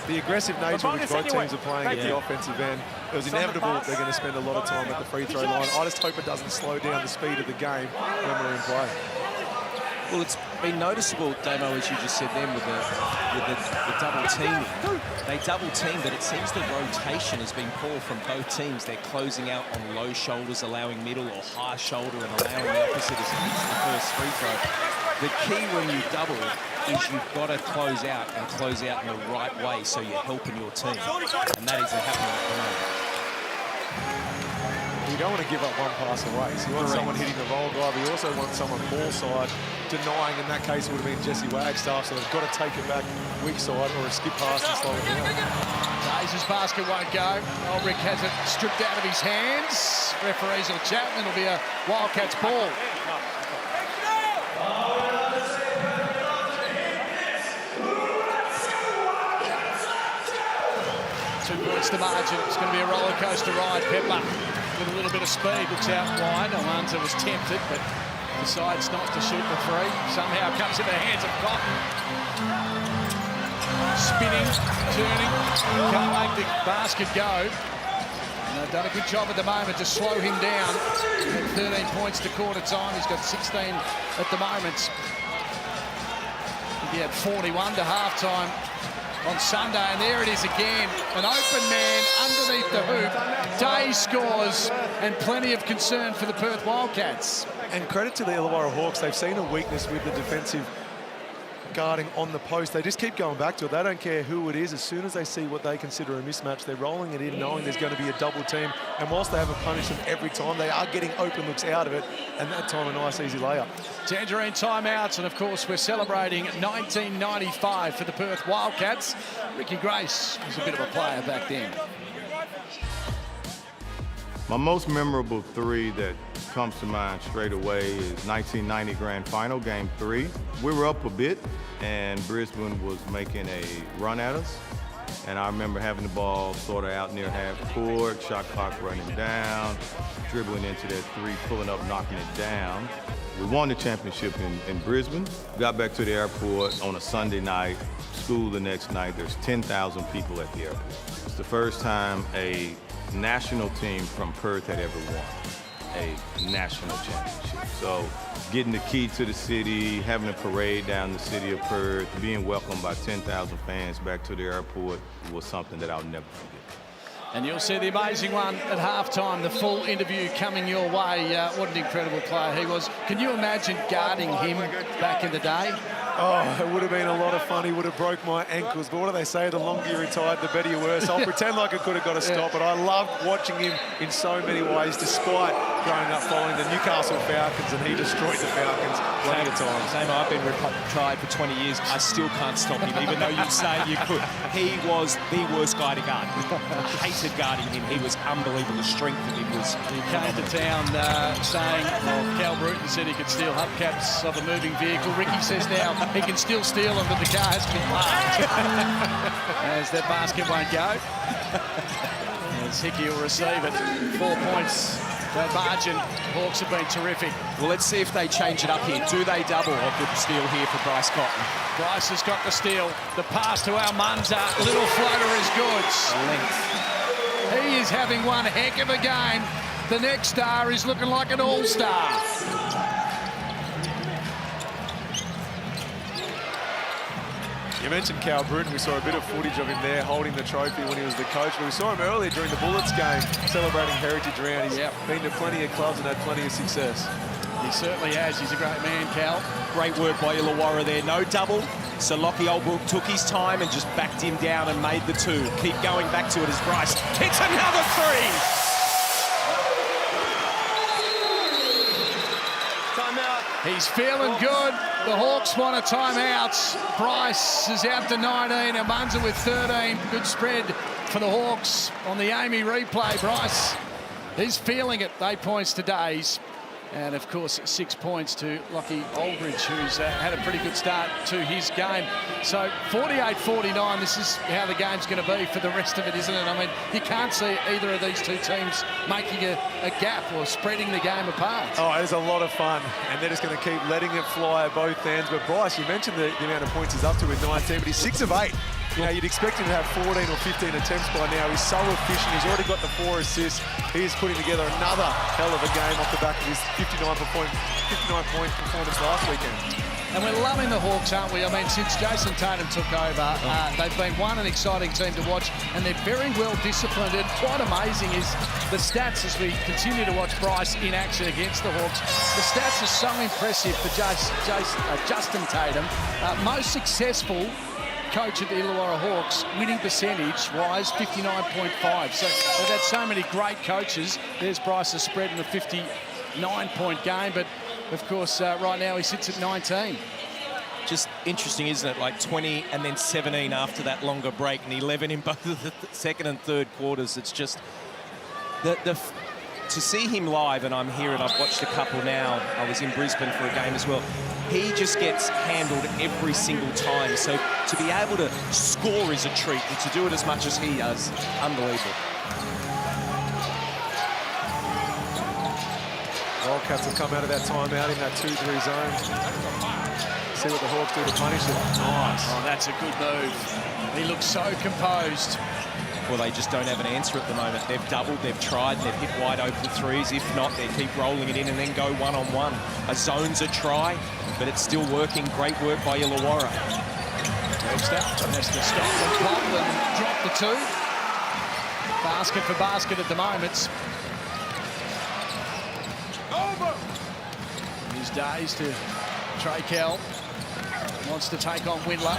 The aggressive nature which both teams are playing at the offensive end, it was inevitable they're going to spend a lot of time at the free throw line. I just hope it doesn't slow down the speed of the game when we're in play. Well, it's been noticeable, Damo, as you just said then, with the double teaming. They double team, but it seems the rotation has been poor from both teams. They're closing out on low shoulders, allowing middle or high shoulder, and allowing the opposite as the first free throw. The key when you double is you've got to close out in the right way so you're helping your team. And that isn't happening at the moment. You don't want to give up one pass away. So you want someone hitting the roll drive. You also want someone ball side denying. In that case, it would have been Jesse Wagstaff. So they've got to take it back weak side or a skip pass and slow it down. Days' basket won't go. Ulbrich has it stripped out of his hands. Referees will chat, and it'll be a Wildcats ball. 2 points to margin. It's going to be a roller coaster ride. Pepper with a little bit of speed looks out wide. Almanza was tempted, but decides not to shoot the 3. Somehow comes in the hands of Cotton. Spinning, turning, can't make the basket go. And they've done a good job at the moment to slow him down. He's got 13 points to quarter time. He's got 16 at the moment. He had 41 to halftime on Sunday, and there it is again. An open man underneath the hoop. Day scores, and plenty of concern for the Perth Wildcats. And credit to the Illawarra Hawks. They've seen a weakness with the defensive guarding on the post. They just keep going back to it. They don't care who it is. As soon as they see what they consider a mismatch, they're rolling it in, knowing there's going to be a double team. And whilst they haven't punished them every time, they are getting open looks out of it. And that time, a nice, easy layup. Tangerine timeouts, and of course, we're celebrating 1995 for the Perth Wildcats. Ricky Grace was a bit of a player back then. My most memorable three that comes to mind straight away is 1990 Grand Final, Game 3. We were up a bit, and Brisbane was making a run at us. And I remember having the ball sort of out near half court, shot clock running down, dribbling into that three, pulling up, knocking it down. We won the championship in Brisbane. Got back to the airport on a Sunday night, school the next night. There's 10,000 people at the airport. It's the first time a national team from Perth had ever won a national championship. So getting the key to the city, having a parade down the city of Perth, being welcomed by 10,000 fans back to the airport was something that I'll never forget. And you'll see the amazing one at halftime, the full interview coming your way. What an incredible player he was. Can you imagine guarding him back in the day? Oh, it would have been a lot of fun. He would have broke my ankles. But what do they say? The longer you're retired, the better you were. So I'll pretend like I could have got a stop. But I loved watching him in so many ways, despite growing up following the Newcastle Falcons, and he destroyed the Falcons plenty of times. Same, I've been tried for 20 years. I still can't stop him, even though you say you could. He was the worst guy to guard. I hated guarding him. He was unbelievable. The strength of him was... He came to town saying, well, Cal Bruton said he could steal hubcaps of a moving vehicle. Ricky says now he can still steal them, but the car has to be parked. As that basket won't go. As Hickey will receive it. 4 points. That margin. Hawks have been terrific. Well, let's see if they change it up here. Do they double? A good steal here for Bryce Cotton. Bryce has got the steal. The pass to Almanza. Little floater is good. Length. He is having one heck of a game. The next star is looking like an all-star. You mentioned Cal Bruton. We saw a bit of footage of him there holding the trophy when he was the coach. But we saw him earlier during the Bullets game celebrating Heritage Round. He's been to plenty of clubs and had plenty of success. He certainly has. He's a great man, Cal. Great work by Illawarra there. No double. So Lockie Oldbrook took his time and just backed him down and made the two. Keep going back to it as Bryce hits another three. He's feeling good. The Hawks want a timeout. Bryce is out to 19. Almanza with 13. Good spread for the Hawks on the Amy replay. Bryce, he's feeling it. 8 points to Days. And, of course, 6 points to Lockie Aldridge, who's had a pretty good start to his game. So, 48-49, this is how the game's going to be for the rest of it, isn't it? I mean, you can't see either of these two teams making a gap or spreading the game apart. Oh, it's a lot of fun, and they're just going to keep letting it fly at both ends. But Bryce, you mentioned the amount of points he's up to with 19, but he's 6 of 8. You know, you'd expect him to have 14 or 15 attempts by now. He's so efficient. He's already got the 4 assists. He is putting together another hell of a game off the back of his 59-point performance last weekend. And we're loving the Hawks, aren't we? I mean, since Jason Tatum took over, they've been an exciting team to watch, and they're very well disciplined. And quite amazing is the stats as we continue to watch Bryce in action against the Hawks. The stats are so impressive for Justin Tatum. Most successful coach of the Illawarra Hawks, winning percentage-wise, 59.5. So they've had so many great coaches. There's Bryce's spread in a 59-point game, but of course, right now he sits at 19. Just interesting, isn't it? Like 20 and then 17 after that longer break, and 11 in both of the second and third quarters. It's just to see him live, and I'm here and I've watched a couple now. I was in Brisbane for a game as well. He just gets handled every single time. So to be able to score is a treat, and to do it as much as he does, unbelievable. Wildcats will come out of that timeout in that 2-3 zone. See what the Hawks do to punish it. Nice. Oh, that's a good move. He looks so composed. Well, they just don't have an answer at the moment. They've doubled, they've tried, they've hit wide open threes. If not, they keep rolling it in and then go one-on-one. A zone's a try, but it's still working. Great work by Illawarra. Webster has to stop the pop and drop the two. Basket for basket at the moment. His days to Trey Kell. Wants to take on Windler.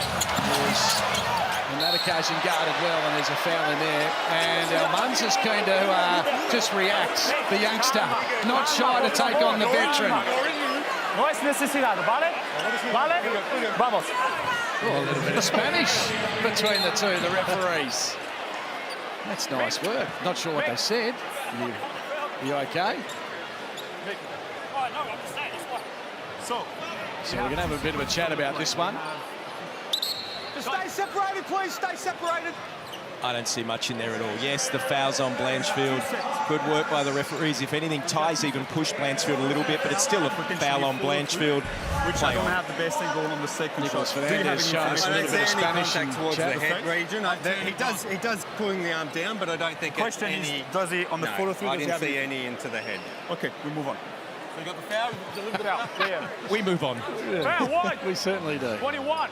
On that occasion guarded well, and there's a foul in there. And Munns is keen to just react. The youngster, not shy to take on the veteran. No es necesidad, ¿vale? ¿Vale? Vamos. Oh, a little bit of Spanish between the two, the referees. That's nice work. Not sure what they said. You okay? So we're going to have a bit of a chat about this one. Stay separated, please. Stay separated. I don't see much in there at all. Yes, the foul's on Blanchfield. Good work by the referees. If anything, Ty's even pushed Blanchfield a little bit, but it's still a foul on Blanchfield. Which I don't have the best angle on the second shot. Fernandez showed us a little bit of Spanish towards the head region. He does pulling the arm down, but I don't think it's any. Does he on the follow through? I didn't see any into the head. Okay, we move on. So you got the foul, delivered it out. Yeah. We move on. Foul wide. We certainly do. 21.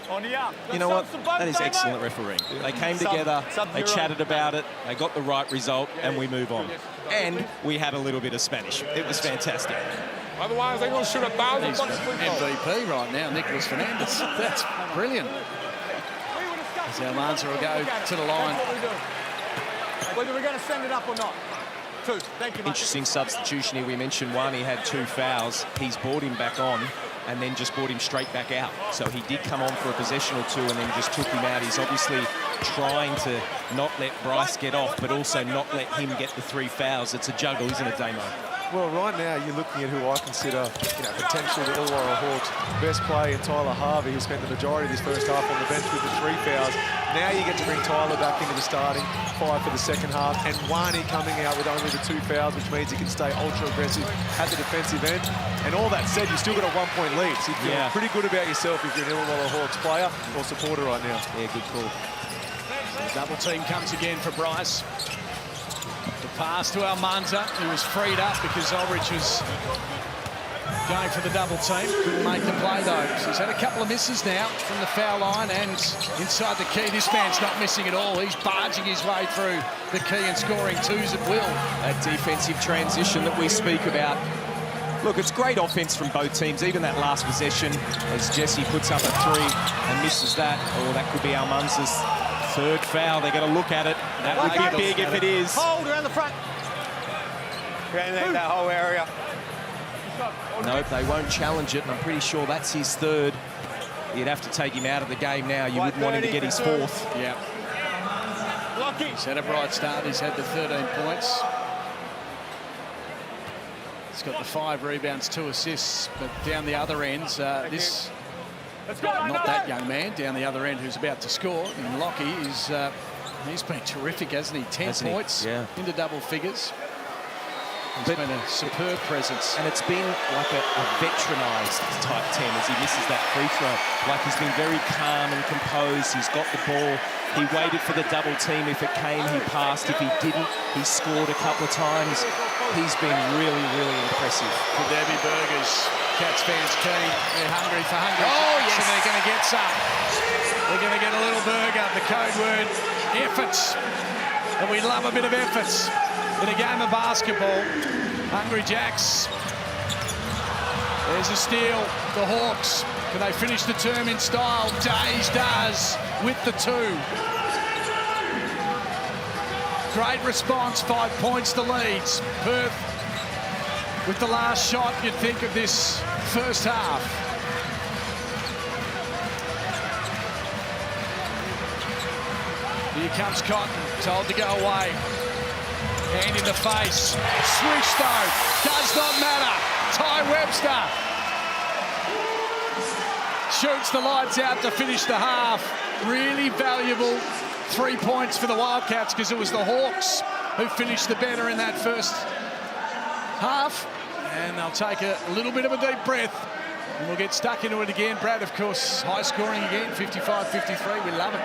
On the arm. You know what? That is excellent refereeing. They came together, they chatted about it, they got the right result, and we move on. And we had a little bit of Spanish. It was fantastic. Otherwise, they're going to shoot 1,000. He's MVP right now, Nicholas Fernandez. That's brilliant. As Almanza will go to the line. Whether we're going to send it up or not. Two. Thank you, mate. Interesting substitution here. We mentioned one, he had 2 fouls. He's brought him back on and then just brought him straight back out. So he did come on for a possession or two and then just took him out. He's obviously trying to not let Bryce get off, but also not let him get the 3 fouls. It's a juggle, isn't it, Damo? Well, right now you're looking at who I consider, potentially the Illawarra Hawks' best player in Tyler Harvey, who spent the majority of this first half on the bench with the 3 fouls. Now you get to bring Tyler back into the starting 5 for the second half, and Wani coming out with only the 2 fouls, which means he can stay ultra aggressive at the defensive end. And all that said, you've still got a 1-point lead, so you feel pretty good about yourself if you're an Illawarra Hawks player or supporter right now. Yeah, good call. The double team comes again for Bryce. The pass to Almanza, who was freed up because Ulrich was going for the double team. Couldn't make the play, though. So he's had a couple of misses now from the foul line and inside the key. This man's not missing at all. He's barging his way through the key and scoring 2s at will. That defensive transition that we speak about. Look, it's great offense from both teams. Even that last possession, as Jesse puts up a 3 and misses that. Oh, that could be Almanza's 3rd foul. They're going to look at it. That would be big if it is. Hold around the front. Around that whole area. Nope, they won't challenge it, and I'm pretty sure that's his 3rd. You'd have to take him out of the game now. You wouldn't want him to get his 4th. Yeah. He's had a bright start. He's had the 13 points. He's got the 5 rebounds, 2 assists, but down the other ends, this... Not that young man down the other end who's about to score. And Lockie is, he's been terrific, hasn't he? 10 points into double figures. He's been a superb presence. And it's been like a veteranized type 10 as he misses that free throw. Like he's been very calm and composed. He's got the ball. He waited for the double team. If it came, he passed. If he didn't, he scored a couple of times. He's been really, really impressive. For Debbie Burgers, Cats fans keen. They're hungry for hungry. Oh, yes. And they're going to get some. They're going to get a little burger. The code word, efforts. And we love a bit of efforts in a game of basketball. Hungry Jacks. There's a steal. The Hawks. Can they finish the term in style? Days does with the 2. Great response, 5 points to leads. Perth with the last shot, you'd think of this first half. Here comes Cotton, told to go away. Hand in the face. Swish though, does not matter. Ty Webster shoots the lights out to finish the half. Really valuable 3 points for the Wildcats because it was the Hawks who finished the better in that first half. And they'll take a little bit of a deep breath And we'll get stuck into it again. Brad, of course, high scoring again, 55-53. We love it.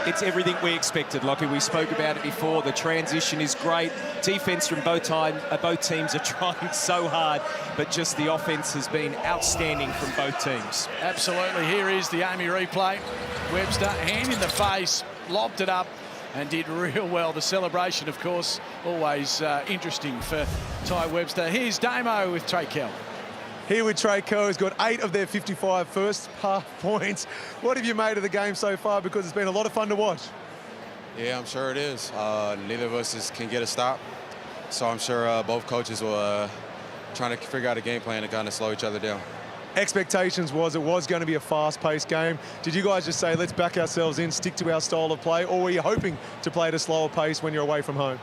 It's everything we expected, Lockie. We spoke about it before. The transition is great. Defense from both teams are trying so hard, but just the offense has been outstanding from both teams. Absolutely. Here is the Amy replay. Webster, hand in the face, lobbed it up and did real well. The celebration, of course, always interesting for Ty Webster. Here's Damo with Trey Kell. Here with Trey Kell, who's got 8 of their 55 first half points. What have you made of the game so far? Because it's been a lot of fun to watch. Yeah, I'm sure it is. Neither of us can get a stop. So I'm sure both coaches will trying to figure out a game plan to kind of slow each other down. Expectations was it was going to be a fast-paced game. Did you guys just say, let's back ourselves in, stick to our style of play, or were you hoping to play at a slower pace when you're away from home?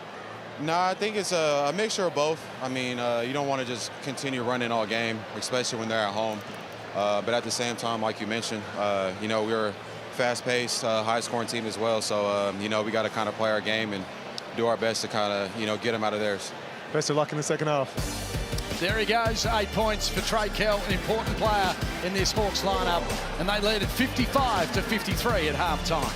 No, I think it's a mixture of both. I mean, you don't want to just continue running all game, especially when they're at home. But at the same time, like you mentioned, you know, we're a fast-paced, high-scoring team as well. So, you know, we got to kind of play our game and do our best to kind of, you know, get them out of theirs. Best of luck in the second half. There he goes, 8 points for Trey Kell, an important player in this Hawks lineup. And they lead at 55-53 at half-time.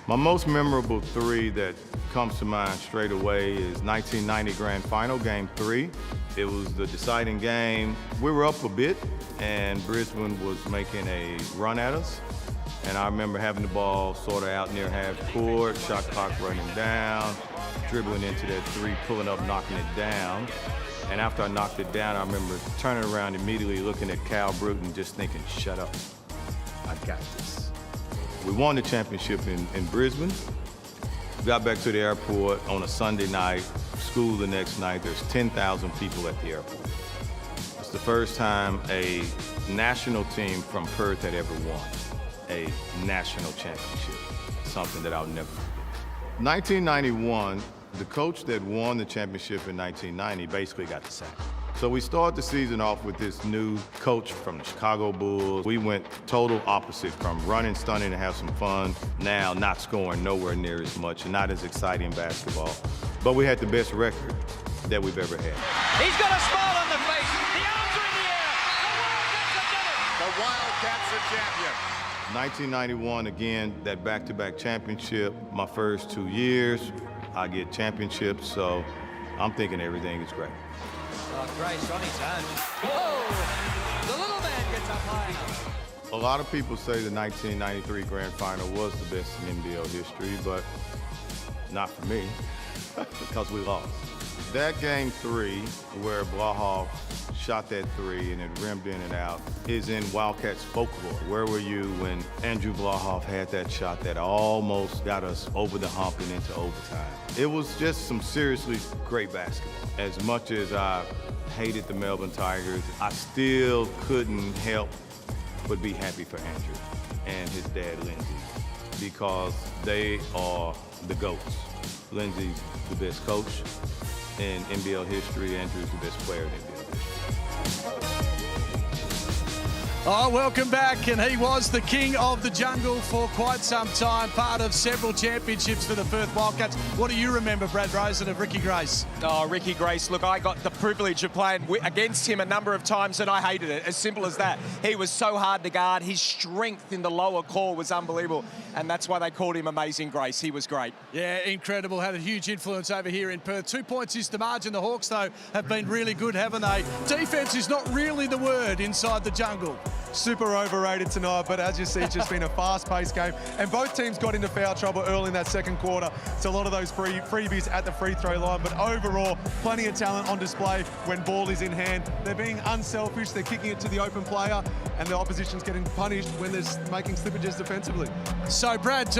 My most memorable three that comes to mind straight away is 1990 Grand Final, Game 3. It was the deciding game. We were up a bit, and Brisbane was making a run at us. And I remember having the ball sort of out near half court, shot clock running down, dribbling into that three, pulling up, knocking it down. And after I knocked it down, I remember turning around immediately looking at Cal Bruton, just thinking, shut up, I got this. We won the championship in Brisbane. Got back to the airport on a Sunday night, school the next night. There's 10,000 people at the airport. It's the first time a national team from Perth had ever won a national championship, something that I'll never forget. 1991, the coach that won the championship in 1990 basically got the sack. So we started the season off with this new coach from the Chicago Bulls. We went total opposite, from running, stunning, to have some fun, now not scoring nowhere near as much and not as exciting basketball. But we had the best record that we've ever had. He's got a smile on the face. The arms are in the air. The Wildcats are champions. 1991, again, that back-to-back championship. My first 2 years, I get championships, so I'm thinking everything is great. Grace on his hand. Whoa! The little man gets up high. A lot of people say the 1993 Grand Final was the best in NBL history, but not for me, because we lost. That game 3, where Blahoff shot that 3 and it rimmed in and out, is in Wildcats folklore. Where were you when Andrew Blahoff had that shot that almost got us over the hump and into overtime? It was just some seriously great basketball. As much as I hated the Melbourne Tigers, I still couldn't help but be happy for Andrew and his dad, Lindsay, because they are the GOATs. Lindsay's the best coach in NBL history. Andrew's the best player in NBL history. Oh, welcome back, and he was the king of the jungle for quite some time, part of several championships for the Perth Wildcats. What do you remember, Brad Rosen, of Ricky Grace? Oh, Ricky Grace, look, I got the privilege of playing against him a number of times and I hated it, as simple as that. He was so hard to guard, his strength in the lower core was unbelievable, and that's why they called him Amazing Grace. He was great. Yeah, incredible, had a huge influence over here in Perth. 2 points is the margin. The Hawks, though, have been really good, haven't they? Defense is not really the word inside the jungle. Super overrated tonight, but as you see, it's just been a fast-paced game. And both teams got into foul trouble early in that second quarter. It's a lot of those freebies at the free throw line, but overall, plenty of talent on display when ball is in hand. They're being unselfish, they're kicking it to the open player, and the opposition's getting punished when they're making slippages defensively. So, Brad,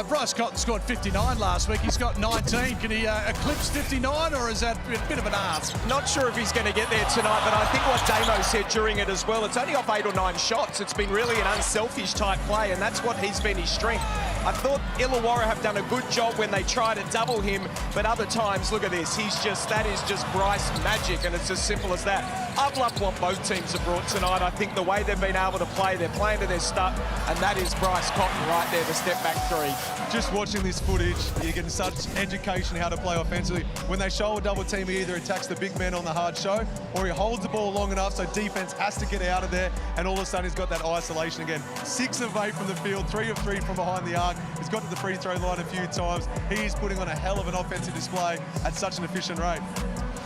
Bryce Cotton scored 59 last week. He's got 19. Can he eclipse 59, or is that a bit of an ask? Not sure if he's going to get there tonight, but I think what Damo said during it as well, it's only off 8 or 9 shots. It's been really an unselfish type play, and that's what he's been his strength. I thought Illawarra have done a good job when they try to double him, but other times, look at this, that is just Bryce magic, and it's as simple as that. I've loved what both teams have brought tonight. I think the way they've been able to play, they're playing to their stuff, and that is Bryce Cotton right there, the step back 3. Just watching this footage, you're getting such education how to play offensively. When they show a double team, he either attacks the big man on the hard show, or he holds the ball long enough so defense has to get out of there, and all of a sudden he's got that isolation again. 6 of 8 from the field, 3 of 3 from behind the arc. He's got to the free throw line a few times. He's putting on a hell of an offensive display at such an efficient rate.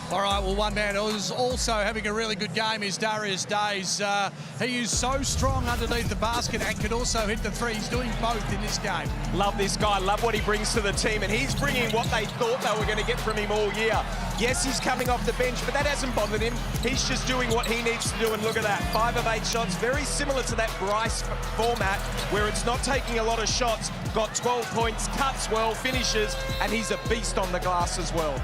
All right, well, one man who's also having a really good game is Darius Days. He is so strong underneath the basket and can also hit the 3. He's doing both in this game. Love this guy, love what he brings to the team, and he's bringing what they thought they were going to get from him all year. Yes, he's coming off the bench, but that hasn't bothered him. He's just doing what he needs to do, and look at that, 5 of 8 shots, very similar to that Bryce format, where it's not taking a lot of shots, got 12 points, cuts well, finishes, and he's a beast on the glass as well.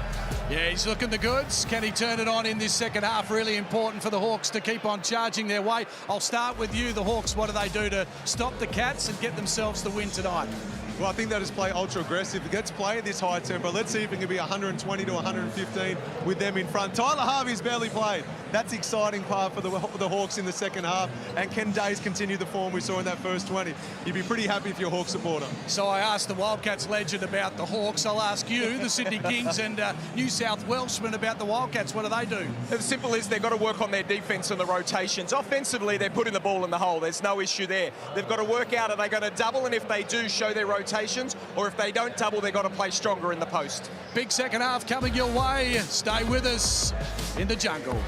Yeah, he's looking the goods. Can he turn it on in this second half? Really important for the Hawks to keep on charging their way. I'll start with you. The Hawks, what do they do to stop the Cats and get themselves the win tonight? Well, I think they just play ultra aggressive. Let's play at this high tempo. Let's see if it can be 120 to 115 with them in front. Tyler Harvey's barely played. That's the exciting part for the Hawks in the second half. And can Days continue the form we saw in that first 20? You'd be pretty happy if you're a Hawks supporter. So I asked the Wildcats legend about the Hawks. I'll ask you, the Sydney Kings and New South Welshman, about the Wildcats. What do they do? As simple as they've got to work on their defense and the rotations. Offensively, they're putting the ball in the hole. There's no issue there. They've got to work out, are they going to double? And if they do, show their rotations. Or if they don't double, they've got to play stronger in the post. Big second half coming your way. Stay with us in the jungle.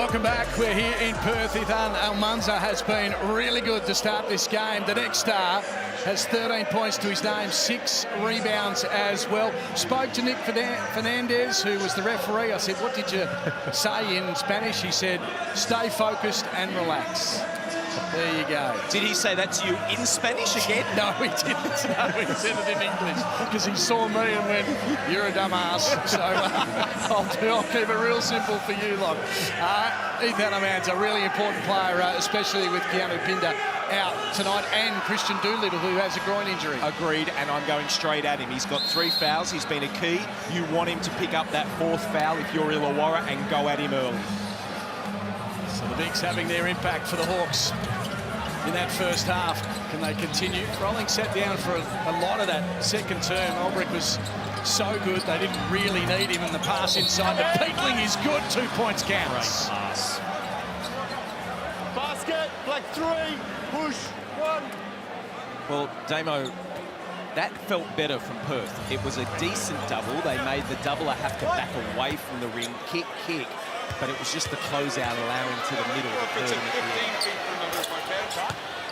Welcome back. We're here in Perth. Ethan Almanza has been really good to start this game. The next star has 13 points to his name, 6 rebounds as well. Spoke to Nick Fernandez, who was the referee. I said, what did you say in Spanish? He said, stay focused and relax. There you go. Did he say that to you in Spanish again? No, he didn't. No, he said it in English because he saw me and went, you're a dumbass. So I'll keep it real simple for you lot. Ethan Almanza, a really important player, especially with Keanu Pinder out tonight, and Christian Doolittle, who has a groin injury. Agreed, and I'm going straight at him. He's got 3 fouls. He's been a key. You want him to pick up that 4th foul if you're Illawarra and go at him early. So the Bigs having their impact for the Hawks in that first half. Can they continue? Rolling sat down for a lot of that second term. Olbrich was so good, they didn't really need him, and the pass inside. The Peatling is good. 2 points counts. Great pass. Basket, black 3, push, 1. Well, Damo, that felt better from Perth. It was a decent double. They made the doubler have to back away from the ring, kick, but it was just the closeout allowing to the middle of the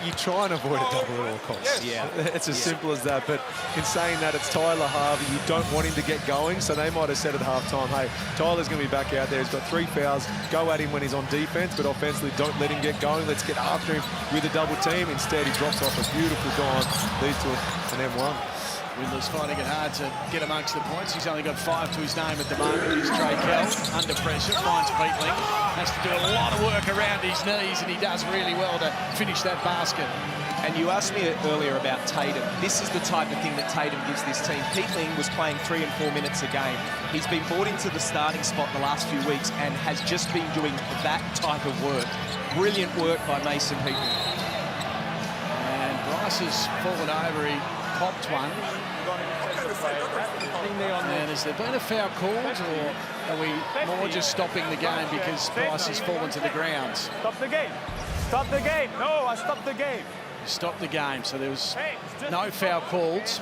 You try and avoid a double at all costs. Yeah. It's as simple as that. But in saying that, it's Tyler Harvey. You don't want him to get going, so they might have said at halftime, hey, Tyler's going to be back out there. He's got 3 fouls. Go at him when he's on defense, but offensively, don't let him get going. Let's get after him with a double team. Instead, he drops off a beautiful dime, leads to an M1. Windler's finding it hard to get amongst the points. He's only got 5 to his name at the moment. He's Trey Kell, under pressure, finds Peatling. Has to do a lot of work around his knees, and he does really well to finish that basket. And you asked me earlier about Tatum. This is the type of thing that Tatum gives this team. Peatling was playing 3 and 4 minutes a game. He's been brought into the starting spot the last few weeks and has just been doing that type of work. Brilliant work by Mason Peatling. And Bryce has fallen over. He popped one. And has there been a foul called, or are we more just stopping the game because Bryce has fallen to the ground? Stop the game. Stop the game. No, I stopped the game. Stopped the game, so there was no foul called. It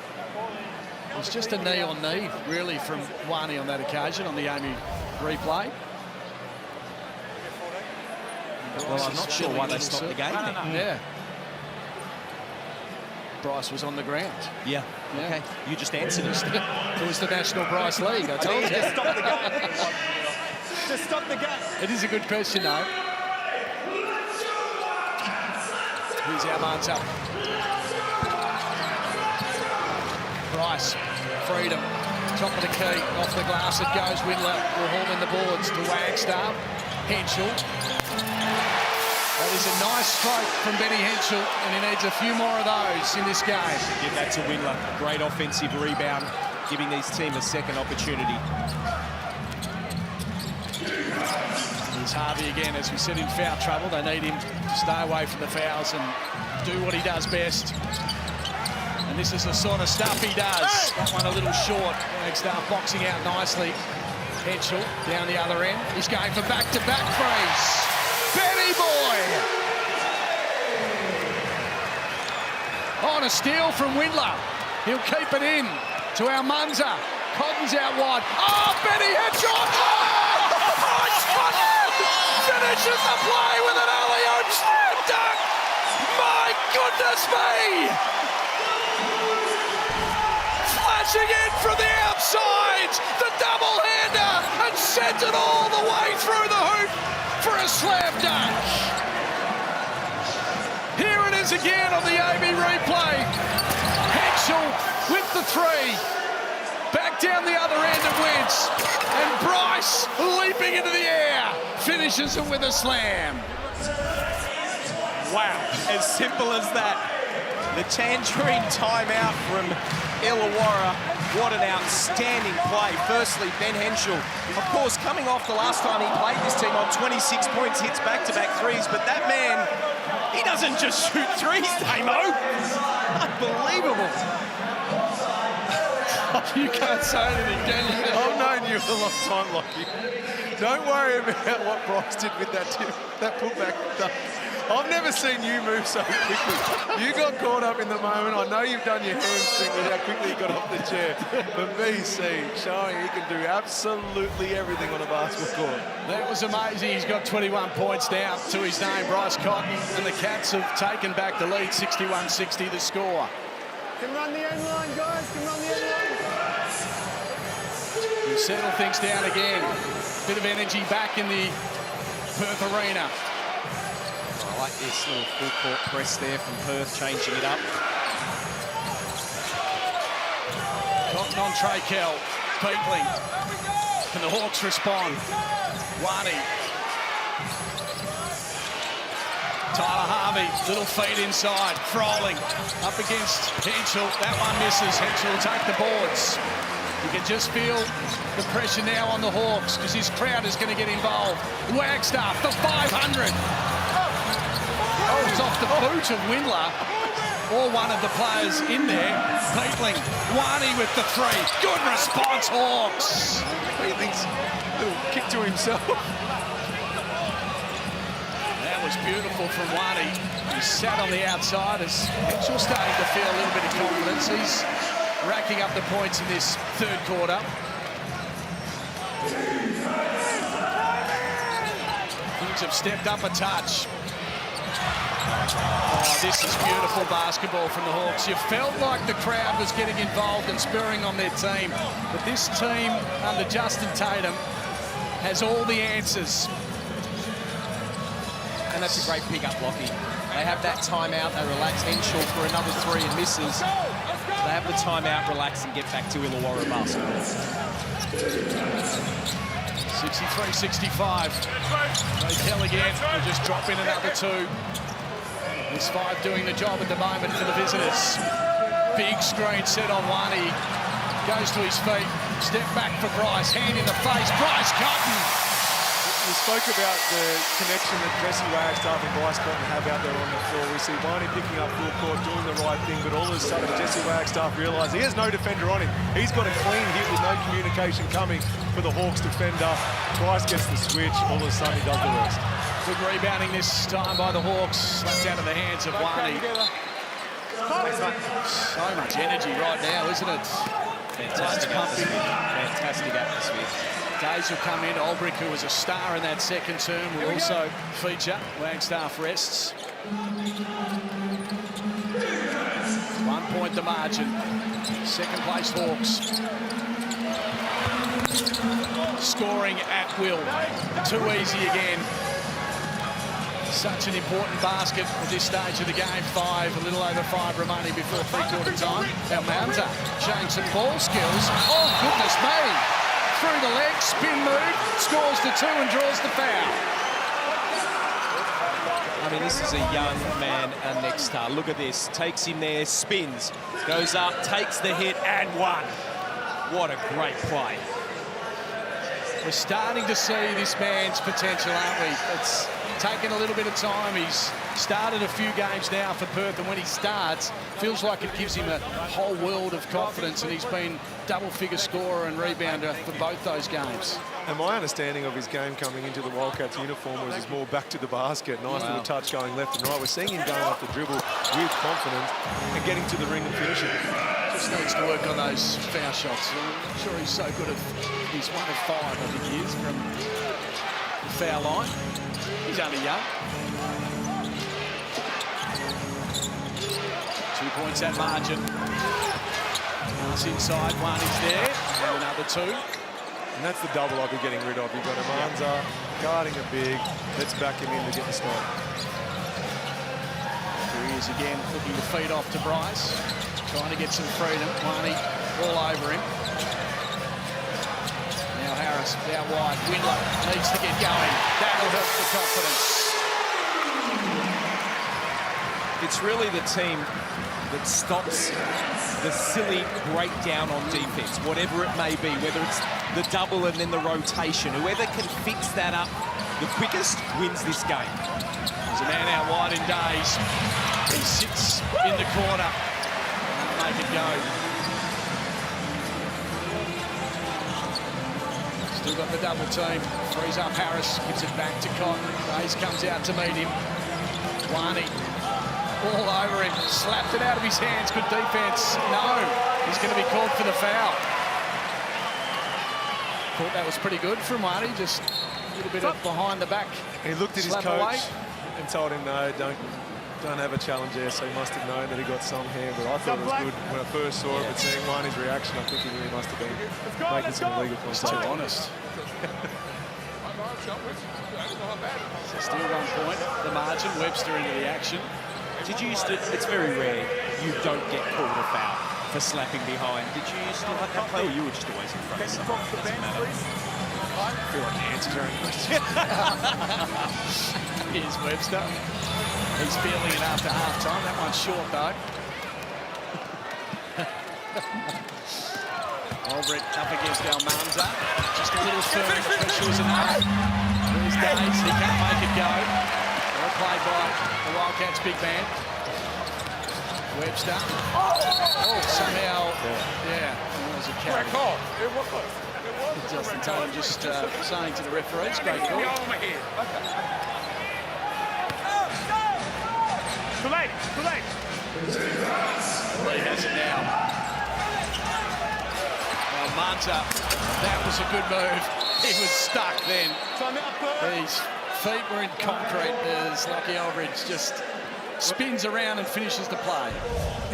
was just a knee-on-knee, really, from Wani on that occasion, on the Amy replay. Well, I'm not sure why they stopped the game. Yeah. Bryce was on the ground. Yeah. Okay. You just answered it. It was the National Bryce League, I told you. Just stop the game. Just stop the game. It is a good question, though. Here's Almanza. Bryce, freedom. Top of the key, off the glass it goes. Windler will haul in the boards to Wagstaff. Henschel. That is a nice stroke from Benny Henschel, and he needs a few more of those in this game. Give that to Windler. Great offensive rebound, giving these team a second opportunity. Here's Harvey again, as we said, in foul trouble. They need him to stay away from the fouls and do what he does best. And this is the sort of stuff he does. That one a little short. Wagstaff boxing out nicely. Henschel down the other end. He's going for back-to-back threes. Benny boy! On a steal from Windler. He'll keep it in to Almanza. Cotton's out wide. Oh, Benny Henschel! Oh! Bryce Cotton finishes the play with an alley-oop slam dunk! My goodness me! Flashing in from the outside, the double-hander, and sent it all the way through the hoop for a slam dunk. Here it is again on the AB replay. Henschel with the 3. Back down the other end it went. And Bryce, leaping into the air, finishes it with a slam. Wow, as simple as that. The Tangerine timeout from Illawarra. What an outstanding play. Firstly, Ben Henschel, of course, coming off the last time he played this team on 26 points, hits back-to-back threes, but that man, he doesn't just shoot threes, Damo. Unbelievable. You can't say anything, can you? I've known you a long time, Lockie. Don't worry about what Bryce did with that putback. I've never seen you move so quickly. You got caught up in the moment. I know you've done your hamstring with how quickly you got off the chair. But BC showing he can do absolutely everything on a basketball court. That was amazing. He's got 21 points now to his name, Bryce Cotton, and the Cats have taken back the lead, 61-60 the score. Can run the end line, guys. Can run the end line. We settle things down again. Bit of energy back in the Perth arena. I like this little full court press there from Perth, changing it up. Cotton on Traykel, Peatling. Can the Hawks respond? Wani. Tyler Harvey, little feet inside. Froling up against Henschel. That one misses. Henschel will take the boards. You can just feel the pressure now on the Hawks because his crowd is going to get involved. Wagstaff, the 500. Oh, it's off the boot of Windler. Or one of the players in there. Peatling, Wani with the three. Good response, Hawks. Peatling's little kick to himself. That was beautiful from Wani. He sat on the outside as Henschel starting to feel a little bit of confidence. He's racking up the points in this third quarter. Things have stepped up a touch. Oh, this is beautiful basketball from the Hawks. You felt like the crowd was getting involved and spurring on their team. But this team under Justin Tatum has all the answers. And that's a great pick-up, Lockie. They have that timeout, they relax Henschel for another three and misses. They have the timeout, relax, and get back to Illawarra basketball. 63-65. Traykel again, will just drop in another two. There's five doing the job at the moment for the visitors. Big screen set on Wani. Goes to his feet. Step back for Bryce. Hand in the face. Bryce Cotton. We spoke about the connection that Jesse Wagstaff and Bryce Cotton have out there on the floor. We see Wani picking up full court, doing the right thing, but all of a sudden Jesse Wagstaff realised he has no defender on him. He's got a clean hit with no communication coming for the Hawks defender. Bryce gets the switch, all of a sudden he does the rest. Good rebounding this time by the Hawks. Slapped out of the hands of Wani. So much energy right now, isn't it? Fantastic atmosphere. Fantastic atmosphere. Days will come in. Olbrich, who was a star in that second term, will also feature. Wagstaff rests. 1 point the margin. Second place Hawks. Scoring at will. Too easy again. Such an important basket at this stage of the game. A little over five remaining before three-quarter time. Almanza showing some ball skills. Oh, goodness me. Through the leg, spin move, scores the two and draws the foul. I mean, this is a young man, our next star. Look at this. Takes him there, spins, goes up, takes the hit, and one. What a great play. We're starting to see this man's potential, aren't we? It's taken a little bit of time. He's started a few games now for Perth, and when he starts, feels like it gives him a whole world of confidence, and he's been double-figure scorer and rebounder for both those games. And my understanding of his game coming into the Wildcats uniform was he's more back to the basket. Nice little touch going left and right. We're seeing him going off the dribble with confidence and getting to the ring and finishing. Just needs to work on those foul shots. I'm not sure he's so good at... He's 1 of 5, I think he is, from the foul line. He's only young. 2 points at margin. Pass inside, one is there, and another two. And that's the double I'll be getting rid of. You've got Almanza guarding a big. Let's back him in to get the stop. Here he is again, looking to feed off to Bryce. Trying to get some freedom. Wani all over him. Now Harris out wide. Windler needs to get going. That'll help the confidence. It's really the team that stops the silly breakdown on defense, whatever it may be, whether it's the double and then the rotation. Whoever can fix that up the quickest wins this game. There's a man out wide in Days. He sits in the corner. Make it go. Still got the double team. Frees up Harris, gives it back to Cotton. Days comes out to meet him. Wani all over him, slapped it out of his hands. Good defence. No, he's going to be called for the foul. Thought that was pretty good from Wani, just a little bit of behind the back. He looked at his coach away and told him, no, don't have a challenge there, so he must have known that he got some hand, but I thought it was good when I first saw it, but seeing Wani's reaction, I think he really must have been making some illegal calls. Too honest. So still 1 point, the margin. Webster into the action. Did you used to, it's very rare you don't get called a foul for slapping behind. Did you used to like that play, or you were just always in front of someone? Doesn't matter. I feel like the answer to your question. Here's Webster. He's feeling it after half-time. That one's short, though. Albrecht up against Almanza. Just a little firm. Pressure is enough. There's Days. He can't make it go. Well played by the Wildcats big man. Webster. Oh, somehow. Yeah. That was a carry. Justin Taylor just saying to the referees, great call. Too late. Lee has it now. Almanza, that was a good move. He was stuck then. His feet were in concrete as Lockie Aldridge just spins around and finishes the play.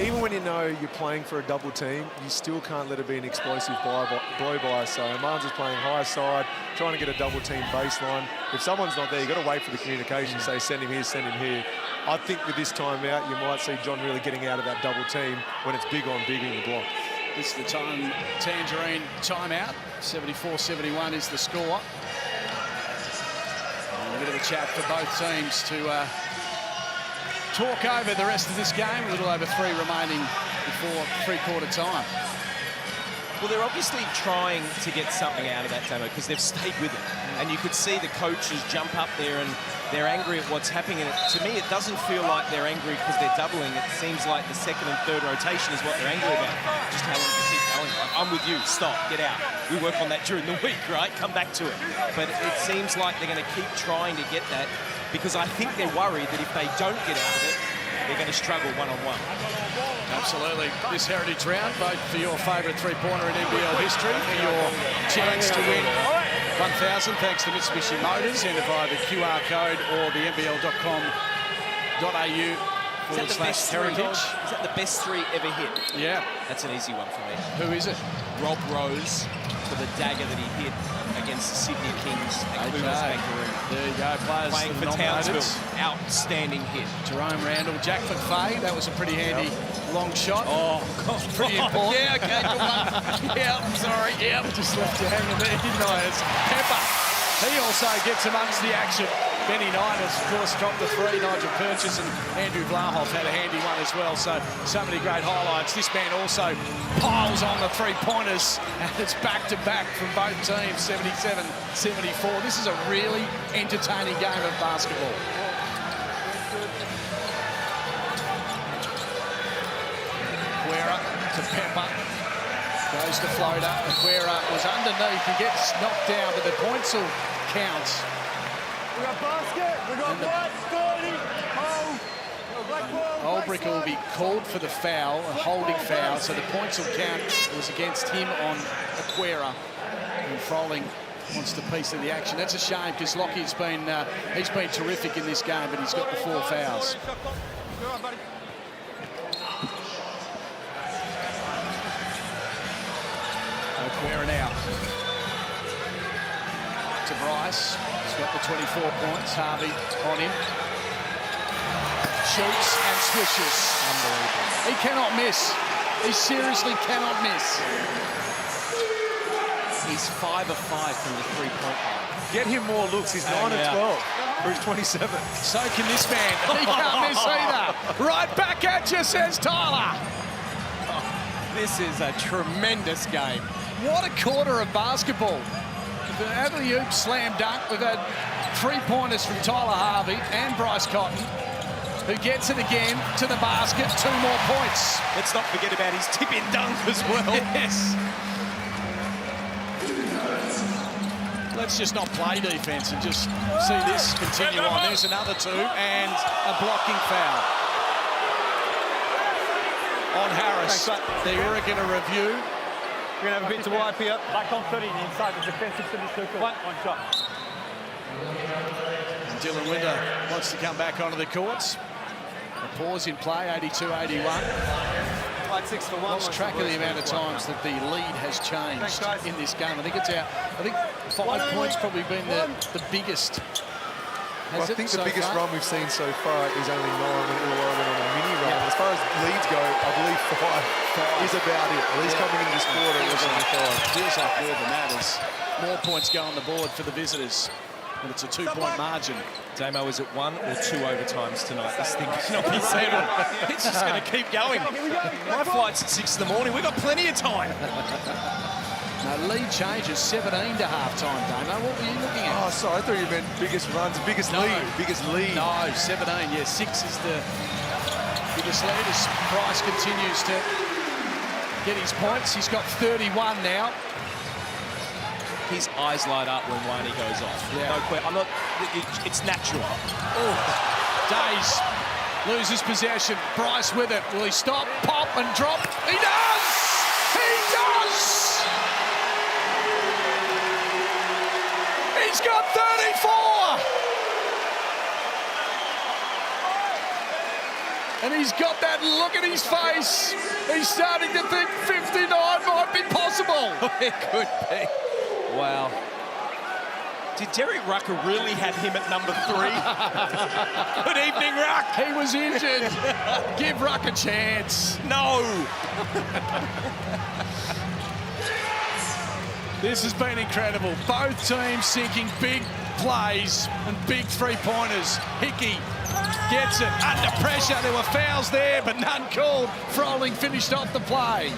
Even when you know you're playing for a double team, you still can't let it be an explosive blow-by. So Almanza's playing high side, trying to get a double team baseline. If someone's not there, you've got to wait for the communication, say send him here, send him here. I think with this timeout, you might see John really getting out of that double team when it's big on big in the block. This is the time Tangerine timeout. 74-71 is the score. And a bit of a chat for both teams to talk over the rest of this game. A little over 3 remaining before three-quarter time. Well, they're obviously trying to get something out of that, Damo, because they've stayed with it. And you could see the coaches jump up there and they're angry at what's happening. And to me, it doesn't feel like they're angry because they're doubling. It seems like the second and third rotation is what they're angry about. Just how long do you keep going? Like, I'm with you. Stop. Get out. We work on that during the week, right? Come back to it. But it seems like they're going to keep trying to get that because I think they're worried that if they don't get out of it, they're going to struggle one-on-one. Absolutely. This Heritage Round, vote for your favourite three-pointer in NBL history for your chance to win 1,000 thanks to Mitsubishi Motors, entered via the QR code or the nbl.com.au/heritage. Is that the best 3 ever hit? Yeah. That's an easy one for me. Who is it? Rob Rose for the dagger that he hit against the Sydney Kings at Clunas Bankaroo. There you go, players playing for Townsville. Outstanding hit. Jerome Randall, Jack McFay, that was a pretty handy long shot. Oh, God. Pretty important. Yeah, okay, good one. Yeah, I'm sorry. Yeah, just left you hanging there, didn't I? It's Pepper. He also gets amongst the action. Benny Knight has, of course, dropped the 3. Nigel Purchase and Andrew Vlahoff had a handy one as well. So many great highlights. This man also piles on the 3-pointers. And it's back-to-back from both teams, 77-74. This is a really entertaining game of basketball. Aquera to Pepper. Goes to floater. Aquera was underneath. He gets knocked down, but the points will count. We got basket. We got white, 30. Olbrich will be called for the foul, a holding foul, so the points will count. It was against him on Aquera. And Froling wants the piece of the action. That's a shame because Lockie's been he's been terrific in this game, but he's got the 4 fouls. Aquera now to Bryce. He's got the 24 points. Harvey on him. Shoots and swishes. Unbelievable. He cannot miss. He seriously cannot miss. He's 5 of 5 from the 3-point line. Get him more looks. He's 9 of 12 for his 27. So can this man. He can't miss either. Right back at you, says Tyler. Oh, this is a tremendous game. What a quarter of basketball. The alley-oop slam dunk. We've had 3-pointers from Tyler Harvey and Bryce Cotton, who gets it again to the basket. 2 more points. Let's not forget about his tip-in dunk as well. Yes. let's just not play defence and just see this continue on. There's another 2 and a blocking foul on Harris. They're going to review. We're going to have a bit to wipe here. Back on 30 inside the defensive circle. One shot. Dylan Winter wants to come back onto the courts. A pause in play, 82-81. Like 6 for 1. Lost track of the amount of times that the lead has changed in this game. I think it's out. I think 5 points probably been the biggest. Well, I think the biggest run we've seen so far is only 9 when Illawarra went on a mini run. As far as leads go, I believe 5 is about it. At least coming into this quarter, it was only 5. Feels like more than that as more points go on the board for the visitors. And it's a 2-point margin. Damo, is it 1 or 2 overtimes tonight? This thing cannot be settled. It's just going to keep going. My flight's at 6 in the morning. We've got plenty of time. No, lead changes 17 to half-time, Damo. What were you looking at? Oh, sorry, I thought you meant biggest runs, biggest lead. Biggest lead. No, 17, yeah, 6 is the biggest lead as Bryce continues to get his points. He's got 31 now. His eyes light up when Wayne goes off. Yeah. No question. I'm not. It's natural. Oh, Days loses possession. Bryce with it. Will he stop, pop, and drop? He does! He does! He's got 34! And he's got that look at his face. He's starting to think 59 might be possible. It could be. Wow. Did Derek Rucker really have him at number 3? Good evening, Ruck. He was injured. Give Ruck a chance. No. This has been incredible. Both teams sinking big plays and big 3-pointers. Hickey gets it under pressure. There were fouls there, but none called. Froling finished off the play.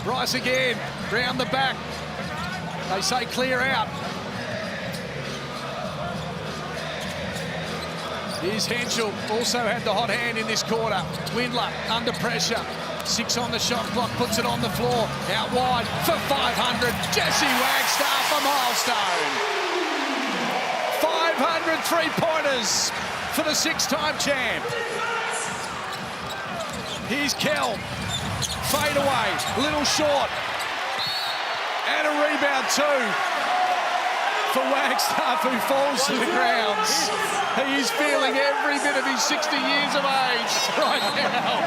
Bryce again, round the back. They say clear out. Here's Henschel, also had the hot hand in this quarter. Windler under pressure. 6 on the shot clock, puts it on the floor. Out wide for 500. Jesse Wagstaff, a milestone. 500 3-pointers for the 6-time champ. Here's Kell. Fade away, little short. And a rebound too for Wagstaff, who falls to the ground. He is feeling every bit of his 60 years of age right now.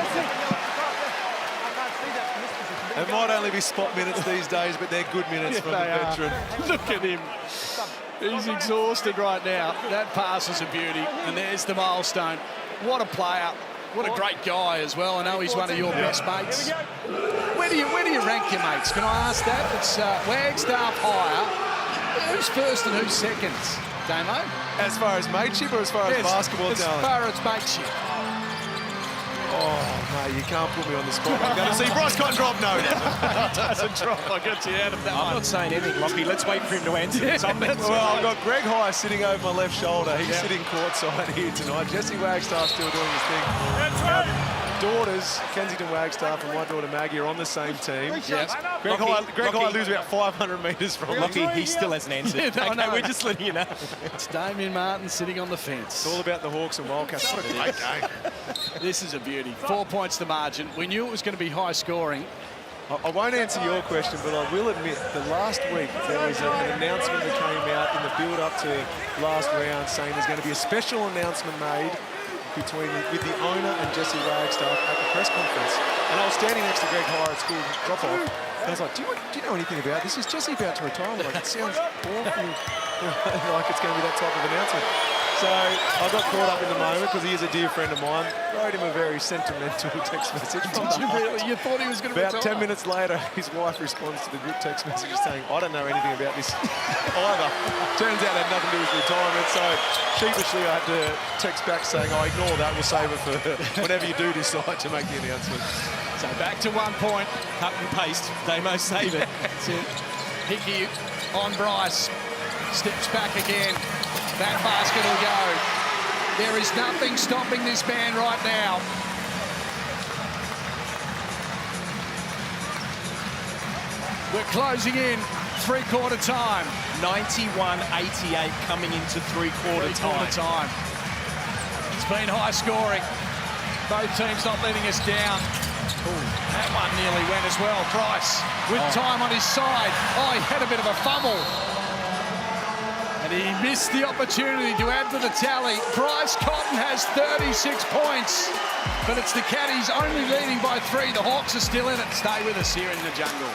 It might only be spot minutes these days, but they're good minutes from the veteran. Look at him. He's exhausted right now. That pass is a beauty, and there's the milestone. What a player. What a great guy as well. I know he's one of your best mates. Where do you rank your mates? Can I ask that? It's Wagstaff higher. Who's first and who's second, Damo? As far as mateship or as far as basketball talent? As far as mateship. Oh, mate, you can't put me on the spot. I'm going to see Bryce Cotton drop. No, never. He doesn't drop. I got you out of that one. I'm not saying anything, Lockie. Let's wait for him to answer something. Well, I've got Greg High sitting over my left shoulder. He's sitting courtside here tonight. Jesse Wagstaff still doing his thing. Daughters, Kensington Wagstaff and my daughter Maggie, are on the same team. Yes. Greg High loses about 500 metres from Lockie. He still hasn't answered. Okay, we're just letting you know. It's Damien Martin sitting on the fence. It's all about the Hawks and Wildcats. What a great game. This is a beauty. 4 points to margin. We knew it was going to be high scoring. I won't answer your question, but I will admit that last week there was an announcement that came out in the build-up to last round saying there's going to be a special announcement made with the owner and Jesse Wagstaff at the press conference. And I was standing next to Greg Hire at school drop-off, and I was like, do you know anything about this? Is Jesse about to retire? Like, it sounds awful, like it's going to be that type of announcement. So I got caught up in the moment because he is a dear friend of mine. Wrote him a very sentimental text message. Did you really? You thought he was going to retire? About 10 minutes later, his wife responds to the group text message saying, I don't know anything about this either. Turns out it had nothing to do with retirement. So sheepishly, I had to text back saying, oh, ignore that. We'll save it for whenever you do decide to make the announcement. So back to 1 point. Cut and paste. Damo, save it. That's it. Hickey on Bryce. Steps back again. That basket will go. There is nothing stopping this man right now. We're closing in three-quarter time. 91-88 coming into three-quarter time. It's been high scoring. Both teams not letting us down. Ooh, that one nearly went as well. Bryce with time on his side. Oh, he had a bit of a fumble. And he missed the opportunity to add to the tally. Bryce Cotton has 36 points, but it's the Caddies only leading by 3. The Hawks are still in it. Stay with us here in the jungle.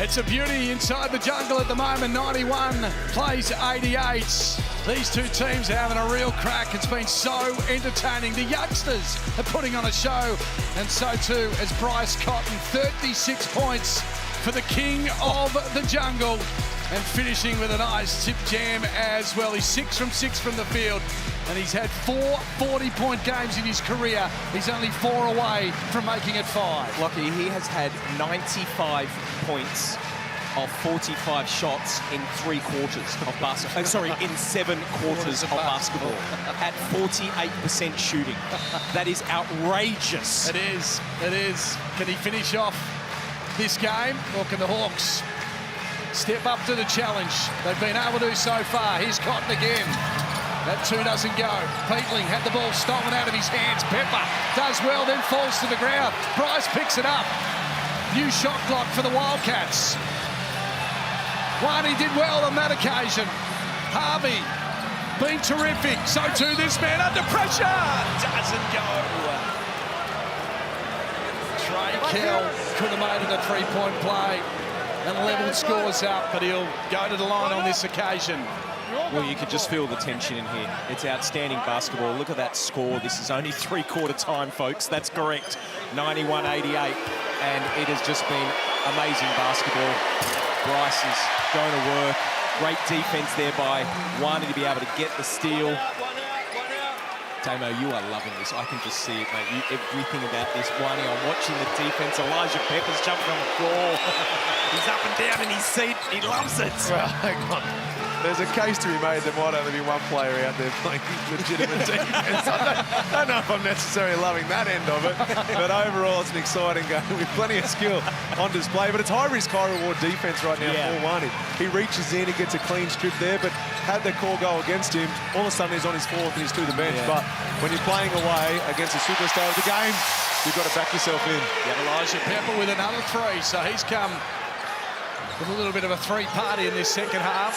It's a beauty inside the jungle at the moment. 91 plays 88. These two teams are having a real crack. It's been so entertaining. The youngsters are putting on a show, and so too is Bryce Cotton. 36 points for the king of the jungle, and finishing with a nice tip jam as well. He's 6 from 6 from the field, and he's had 4 40-point games in his career. He's only 4 away from making it 5. Lockie, he has had 95 points of 45 shots in 3 quarters of basketball. Sorry, in 7 quarters of basketball at 48% shooting. That is outrageous. It is. It is. Can he finish off this game, or can the Hawks step up to the challenge they've been able to do so far? Here's Cotton again. That 2 doesn't go. Peatling had the ball stolen out of his hands. Pepper does well, then falls to the ground. Bryce picks it up. New shot clock for the Wildcats. Wani did well on that occasion. Harvey been terrific. So too this man under pressure. Doesn't go. Trey Kell could have made it a 3-point play and leveled scores up, but he'll go to the line on this occasion. Well, you could just feel the tension in here. It's outstanding basketball. Look at that score. This is only 3-quarter time, folks. That's correct. 91-88. And it has just been amazing basketball. Bryce is going to work. Great defense there by Wani to be able to get the steal. Damo, you are loving this. I can just see it, mate. Everything about this. Wani, I'm watching the defense. Elijah Pepper's jumping on the floor. He's up and down in his seat. He loves it. Well, hang on. There's a case to be made. There might only be one player out there playing legitimate defense. I don't know if I'm necessarily loving that end of it, but overall it's an exciting game with plenty of skill on display. But it's high-risk, high-reward defense right now for Wani. He reaches in, he gets a clean strip there, but had the call go against him, all of a sudden he's on his 4th and he's to the bench. But when you're playing away against a superstar of the game, you've got to back yourself in. Elijah Pepper with another three, so he's come with a little bit of a three-party in this second half.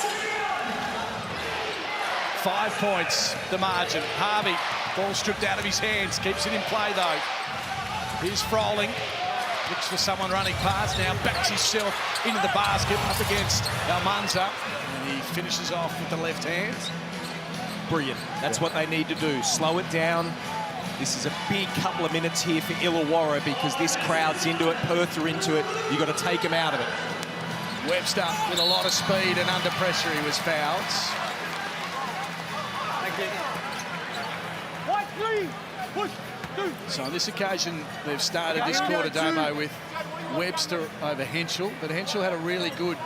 5 points, the margin. Harvey, ball stripped out of his hands, keeps it in play though. Here's Froling, looks for someone running past now, backs himself into the basket up against Almanza, and he finishes off with the left hand. Brilliant. That's what they need to do. Slow it down. This is a big couple of minutes here for Illawarra because this crowd's into it, Perth are into it. You've got to take them out of it. Webster with a lot of speed and under pressure, he was fouled. So on this occasion, they've started this quarter, Damo, with Webster over Henschel, but Henschel had a really good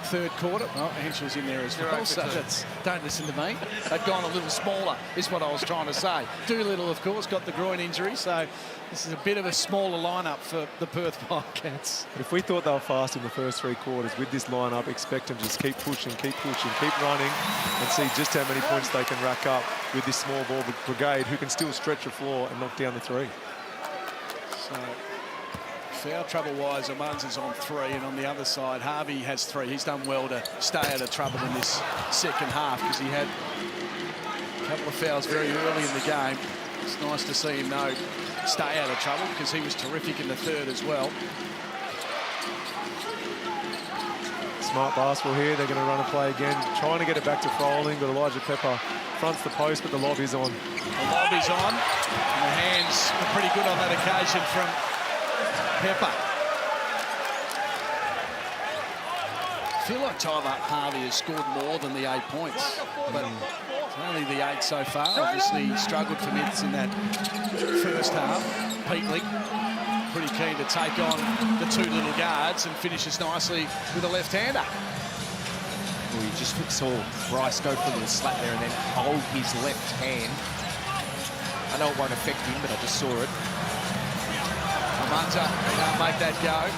third quarter. Oh, Henschel's in there as well, so that's, don't listen to me. They've gone a little smaller, is what I was trying to say. Doolittle, of course, got the groin injury, so this is a bit of a smaller lineup for the Perth Wildcats. If we thought they were fast in the first 3 quarters, with this lineup, expect them to just keep pushing, keep running, and see just how many points they can rack up with this small ball brigade who can still stretch the floor and knock down the 3. So, foul trouble-wise, Amanza's on 3, and on the other side, Harvey has 3. He's done well to stay out of trouble in this second half because he had a couple of fouls very early in the game. It's nice to see him now stay out of trouble because he was terrific in the third as well. Smart basketball here. They're going to run a play again, trying to get it back to Froling, but Elijah Pepper fronts the post, but the lob is on. The lob is on, and the hands were pretty good on that occasion from Pepper. I feel like Tyler Harvey has scored more than the 8 points, but it's only the 8 so far. Obviously, he struggled for minutes in that first half. Peatley pretty keen to take on the 2 little guards and finishes nicely with a left-hander. Well, you just saw Bryce go for a little slap there and then hold his left hand. I know it won't affect him, but I just saw it. Almanza can't make that go.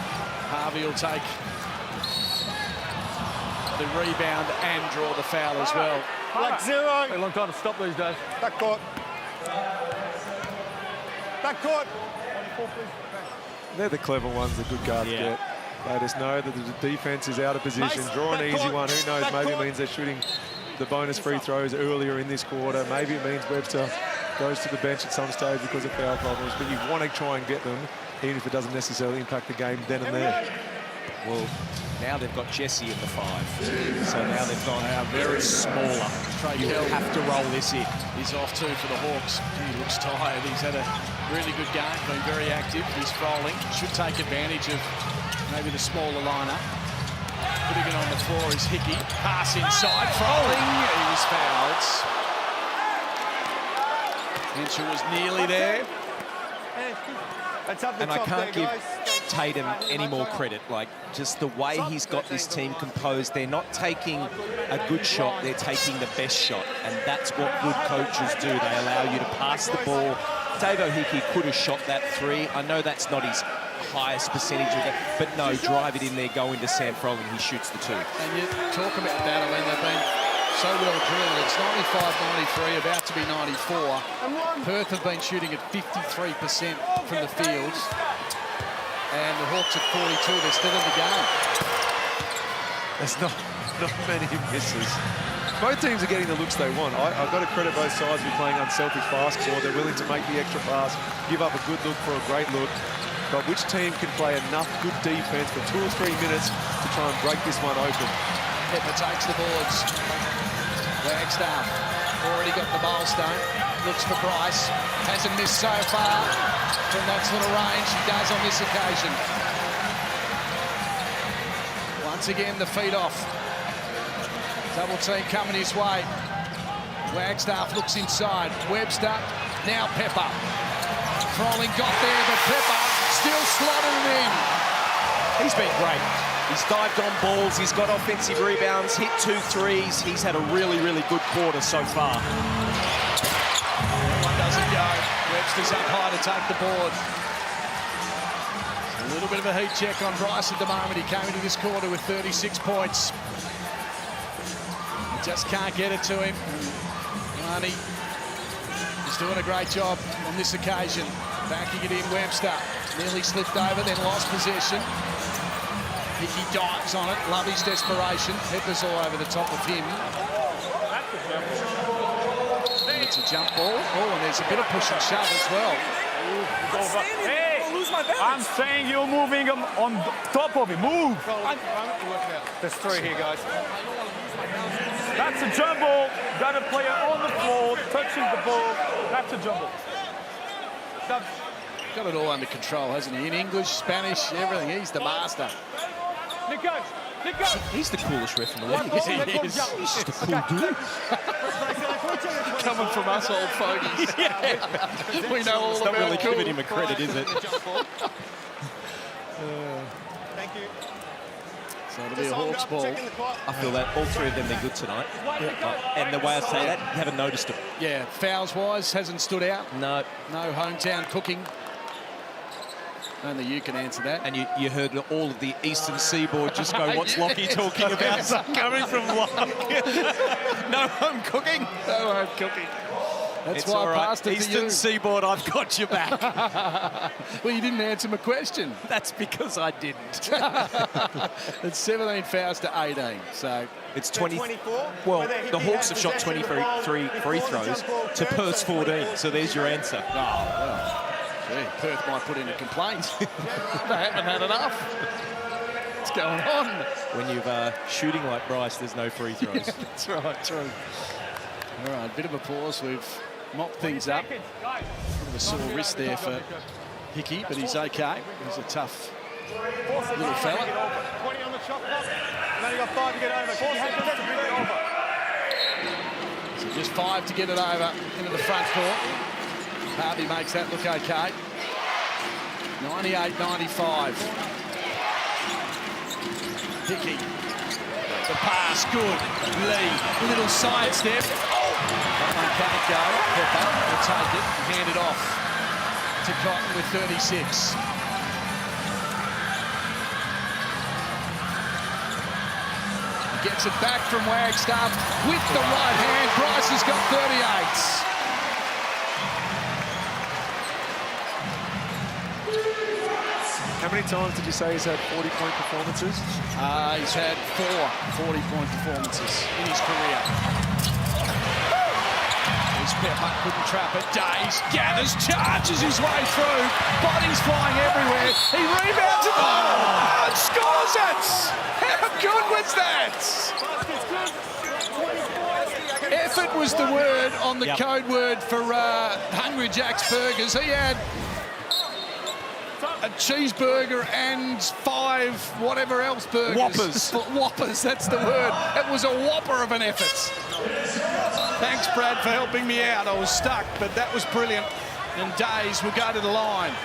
Harvey will take the rebound and draw the foul as well. Like 0. A long time to stop these days. Back court. Back court. They're the clever ones the good guards get. They just know that the defense is out of position. Draw an easy one. Who knows? Maybe it means they're shooting the bonus free throws earlier in this quarter. Maybe it means Webster goes to the bench at some stage because of foul problems. But you want to try and get them, even if it doesn't necessarily impact the game then and there. Well, now they've got Jesse in the 5. So now they've gone very smaller. You have to roll this in. He's off too for the Hawks. He looks tired. He's had a really good game, been very active. He's Froling. Should take advantage of maybe the smaller lineup. Putting it on the floor is Hickey. Pass inside. Froling. He was fouled. Henschel was nearly there. And I can't give Tatum any more credit. Like, just the way he's got this team composed. They're not taking a good shot, they're taking the best shot. And that's what good coaches do. They allow you to pass the ball. Davo Hickey could have shot that 3. I know that's not his highest percentage of it, but no, drive it in there, go into Sam Froling, he shoots the 2. And you talk about that, I mean, they've been so well drilled. It's 95-93, about to be 94. Perth have been shooting at 53% from the field. And the Hawks at 42, they're still in the game. There's not many misses. Both teams are getting the looks they want. I've got to credit both sides for playing unselfish basketball. They're willing to make the extra pass, give up a good look for a great look. But which team can play enough good defense for 2 or 3 minutes to try and break this one open? Pepper takes the boards. Wagstaff already got the milestone. Looks for Bryce. Hasn't missed so far from that sort of range. He does on this occasion. Once again, the feed off. Double team coming his way. Wagstaff looks inside. Webster. Now Pepper. Froling got there, but Pepper still slotted it in. He's been great. He's dived on balls, he's got offensive rebounds, hit 2 threes. He's had a really, really good quarter so far. One doesn't go. Webster's up high to take the board. A little bit of a heat check on Bryce at the moment. He came into this quarter with 36 points. He just can't get it to him. Marnie is doing a great job on this occasion. Backing it in, Webster. Nearly slipped over, then lost possession. Hickey dives on it. Lovey's desperation. Pepper's all over the top of him. And it's a jump ball. Oh, and there's a bit of push and shove as well. Hey, I'm saying you're moving on top of it. Move. There's 3 here, guys. That's a jump ball. Got a player on the floor, touching the ball. That's a jump ball. Got it all under control, hasn't he? In English, Spanish, everything. He's the master. Nick, go. Nick, go. He's the coolest ref in the league. He is. He's just a cool dude. Coming from us old fogies. We know all it's about not really cool. giving him a credit, is it? Thank you. So it'll be a Hawks ball. I feel that all 3 of them, they're good tonight. And the way I say that, you haven't noticed them. Yeah, fouls-wise, hasn't stood out. No. No hometown cooking. Only you can answer that. And you heard all of the Eastern Seaboard just go, what's Lockie talking about? Coming from Lockie. No home cooking. No home cooking. That's it's why I right. passed it Eastern to you. Seaboard, I've got your back. Well, you didn't answer my question. That's because I didn't. It's 17 fouls to 18, so... It's 24. Well, the Hawks have shot 23 free throws to Perth's 14, so there's your answer. Oh, well, gee, Perth might put in a complaint. They haven't had enough. What's going on? When you're shooting like Bryce, there's no free throws. Yeah, that's right, true. All right, bit of a pause. We've mopped things up. Bit of a sore wrist there for Hickey, but he's okay. He's a tough little fella. 20 on the shot clock. And then you got 5 to get over. So just 5 to get it over into the front court. Harvey makes that look okay. 98-95. Hickey. The pass, good. Lee, a little sidestep. That one can't go. Pepper will take it and hand it off to Cotton with 36. Gets it back from Wagstaff with the right hand. Bryce has got 38. How many times did you say he's had 40-point performances? He's had 4 40-point performances in his career. Here's Pepper, couldn't trap it. Days gathers, charges his way through. Bodies flying everywhere. He rebounds it. Oh, and scores it! How good was that? Effort was the word on the code word for Hungry Jack's Burgers. He had a cheeseburger and 5 whatever else burgers. Whoppers. Whoppers, that's the word. It was a whopper of an effort. Thanks, Brad, for helping me out. I was stuck, but that was brilliant. And Days will go to the line.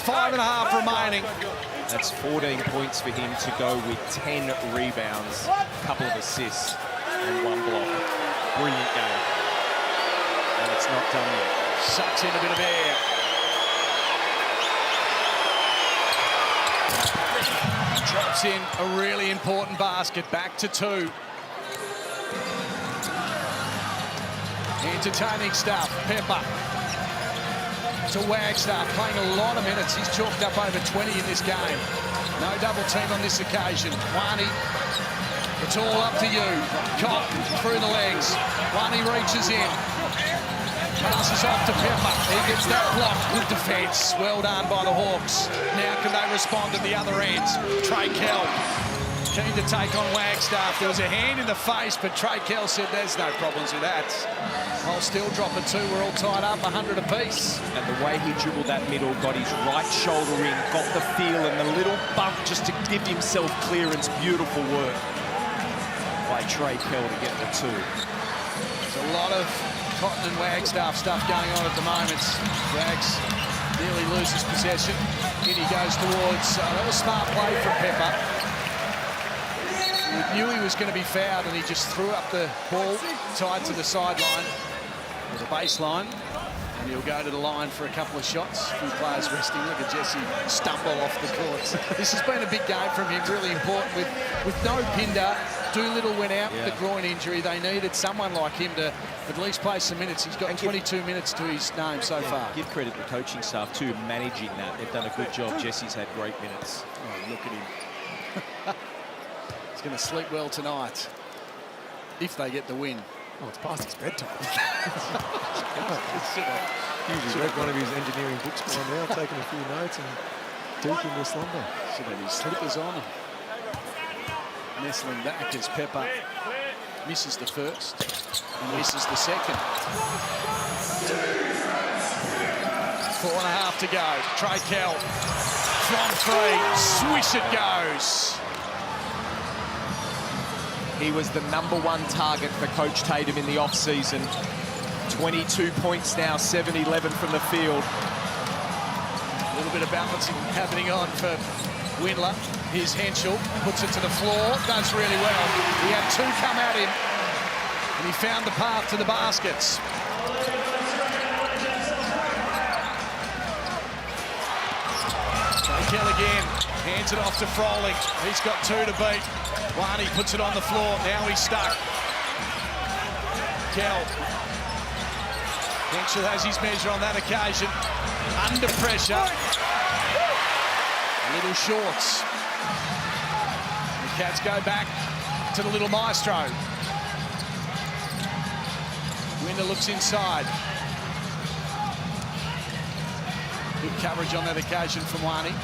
5.5 remaining. That's 14 points for him to go with 10 rebounds, a couple of assists, and 1 block. Brilliant game. And it's not done yet. Sucks in a bit of air. Drops in a really important basket. Back to 2. Entertaining stuff. Pepper to Wagstaff, playing a lot of minutes. He's chalked up over 20 in this game. No double team on this occasion. Wani, it's all up to you. Cotton through the legs. Wani reaches in. Passes off to Pepper. He gets that block. Good defence. Well done by the Hawks. Now can they respond at the other end? Trey Kell keen to take on Wagstaff. There was a hand in the face, but Trey Kell said there's no problems with that. I'll still drop a 2. We're all tied up, 100 apiece. And the way he dribbled that middle, got his right shoulder in, got the feel and the little bump just to give himself clearance. Beautiful work by Trey Kell to get the 2. There's a lot of Cotton and Wagstaff stuff going on at the moment. Wags nearly loses possession. In he goes towards, that was smart play from Pepper. He knew he was going to be fouled and he just threw up the ball tied to the sideline, or the baseline. And he'll go to the line for a couple of shots. A few players resting. Look at Jesse stumble off the courts. This has been a big game from him, really important. With no Pinder, Doolittle went out with the groin injury. They needed someone like him to at least play some minutes. He's got 22 minutes to his name so far. Give credit to the coaching staff too, managing that. They've done a good job. Jesse's had great minutes. Oh, look at him. He's going to sleep well tonight if they get the win. Oh, it's past his bedtime. Usually read one of his engineering books by now, taking a few notes and deep into slumber. Should have his slippers on. Nestling back as Pepper misses the first and misses the second. 4.5 to go. Trey Kell from three. Swish it goes. He was the #1 target for Coach Tatum in the off-season. 22 points now, 7-11 from the field. A little bit of balancing happening on for Windler. Here's Henschel, puts it to the floor, does really well. He had two come at him, and he found the path to the baskets. Trey Kell again, hands it off to Froling. He's got two to beat. One, he puts it on the floor, now he's stuck. Kell. Henschel has his measure on that occasion. Under pressure. Little shorts. The Cats go back to the little maestro. Winder looks inside. Good coverage on that occasion from Wani.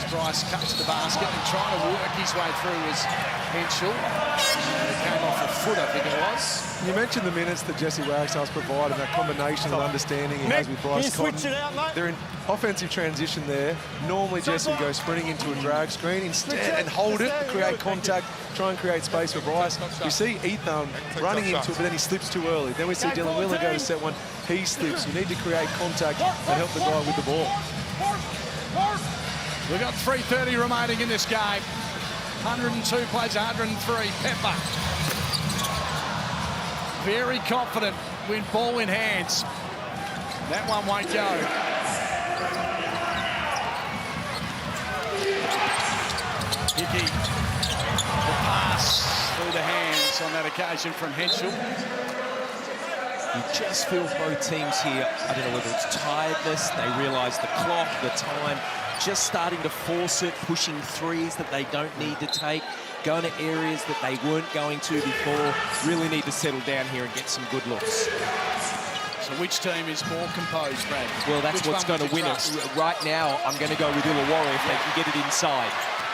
Bryce cuts to the basket and trying to work his way through was Henschel. It came off a foot, I think it was. You mentioned the minutes that Jesse Wagstaff's provided, that combination of understanding he has with Bryce Cotton. They're in offensive transition there. Normally Jesse would go sprinting into a drag screen instead and hold it, create contact, try and create space for Bryce. We see Ethan running into it, but then he slips too early. Then we see Dylan Wheeler go to set one. He slips. You need to create contact and help the guy with the ball. We've got 3:30 remaining in this game. 102 plays 103. Pepper. Very confident with ball in hands. That one won't go. Hickey. The pass through the hands on that occasion from Henschel. You just feel both teams here, I don't know whether it's tiredness, they realise the clock, the time, just starting to force it, pushing threes that they don't need to take, going to areas that they weren't going to before. Really need to settle down here and get some good looks. So which team is more composed, Brad? Well, that's what's going to win it. Right now, I'm going to go with Illawarra if they can get it inside.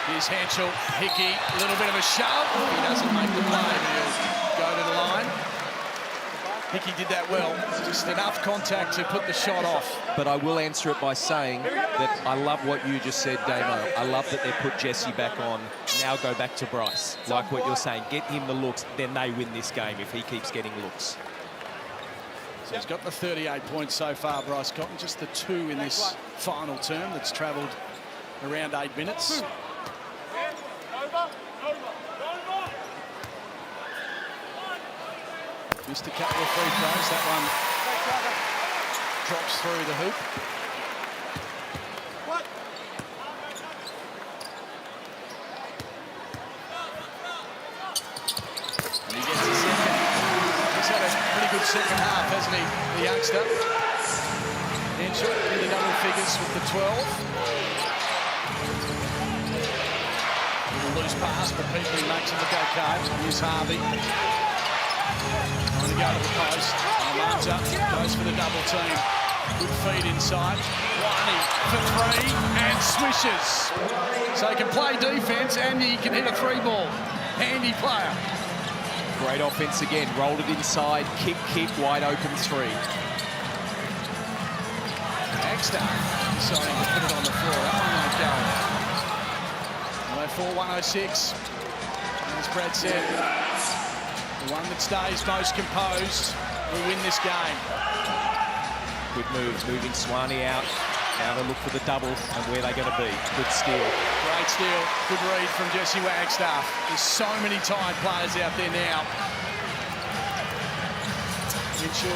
Here's Henschel, Hickey, a little bit of a shove. He doesn't make the play, he'll go to the line. Hickey did that well, just enough contact to put the shot off. But I will answer it by saying that I love what you just said, Damo. I love that they put Jesse back on. Now go back to Bryce. Like what you're saying, get him the looks, then they win this game if he keeps getting looks. So he's got the 38 points so far, Bryce Cotton, just the 2 in this final term that's travelled around 8 minutes. Missed a couple of free throws. That one drops through the hoop. And he gets a second. He's had a pretty good second half, hasn't he, the youngster? Henschel in the double figures with the 12. Little loose pass, but Peakley makes it look okay. Here's Harvey. Trying to go to the post. Almanza goes for the double team. Good feed inside. Wani for 3 and swishes. So he can play defense and he can hit a 3-ball. Handy player. Great offense again. Rolled it inside. Kick, wide open 3. Wagstaff deciding to put it on the floor. That one won't go. 104-106. As Brad said, the one that stays most composed will win this game. Good moves, moving Swanee out. Now they look for the double and where they're going to be. Good steal. Great steal. Good read from Jesse Wagstaff. There's so many tired players out there now. Mitchell.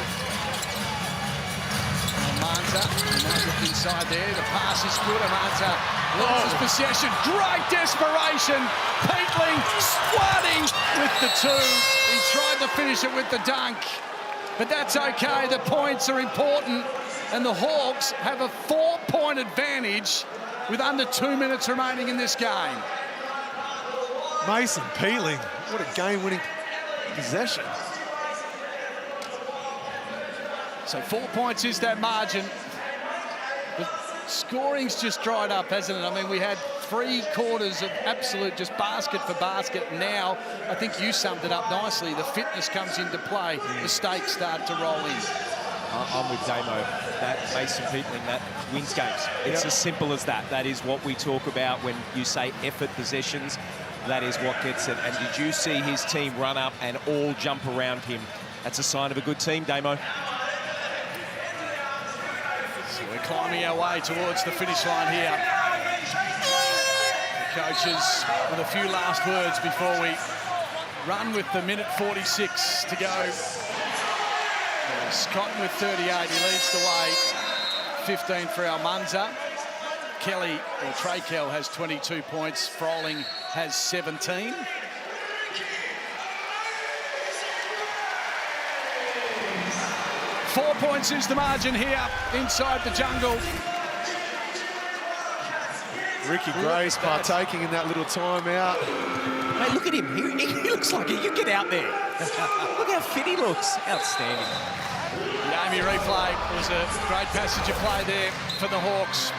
Amanza, and now look inside there. The pass is good. Amanza loses possession. Great desperation. Peatling swatting with the two. He tried to finish it with the dunk, but that's okay. The points are important, and the Hawks have a 4-point advantage with under 2 minutes remaining in this game. Mason Peatling, what a game-winning possession. So 4 points is that margin. The scoring's just dried up, hasn't it? I mean, we had 3 quarters of absolute just basket for basket. Now, I think you summed it up nicely. The fitness comes into play. Mistakes start to roll in. I'm with Damo. That Mason Peatling, that wins games. It's as simple as that. That is what we talk about when you say effort possessions. That is what gets it. And did you see his team run up and all jump around him? That's a sign of a good team, Damo. So we're climbing our way towards the finish line here. The coaches with a few last words before we run with the minute 46 to go. Cotton with 38, he leads the way. 15 for Almanza. Kelly, or Trey Kell, has 22 points. Froling has 17. Four points is the margin here inside the jungle. Ricky Grace partaking in that little timeout. Hey, look at him. He looks like he can get out there. Look how fit he looks. Outstanding. The Amy replay was a great passage of play there for the Hawks.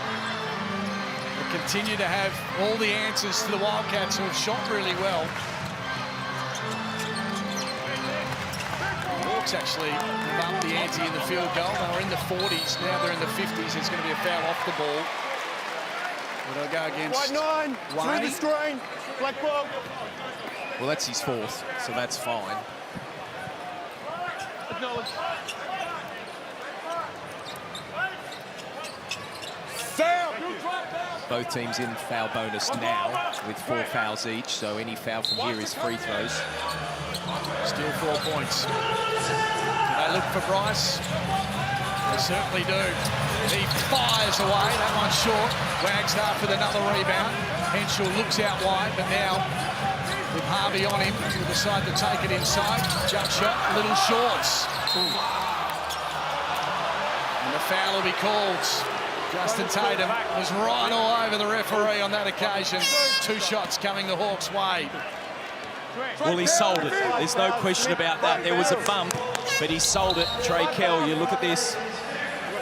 They continue to have all the answers to the Wildcats, who have shot really well. The Hawks actually bumped the ante in the field goal. They were in the 40s, now they're in the 50s. There's going to be a foul off the ball. But they'll go against White 9, through the screen, black ball. Well, that's his 4th, so that's fine. Acknowledge. Both teams in foul bonus now with 4 fouls each, so any foul from here is free throws. Still 4 points. Do they look for Bryce? They certainly do. He fires away, that one's short. Wagstaff with another rebound. Henshaw looks out wide, but now with Harvey on him, he'll decide to take it inside. Jump shot, little shorts. And the foul will be called. Justin Tatum was right all over the referee on that occasion. 2 shots coming the Hawks' way. Well, he sold it. There's no question about that. There was a bump, but he sold it. Trey Kell, you look at this.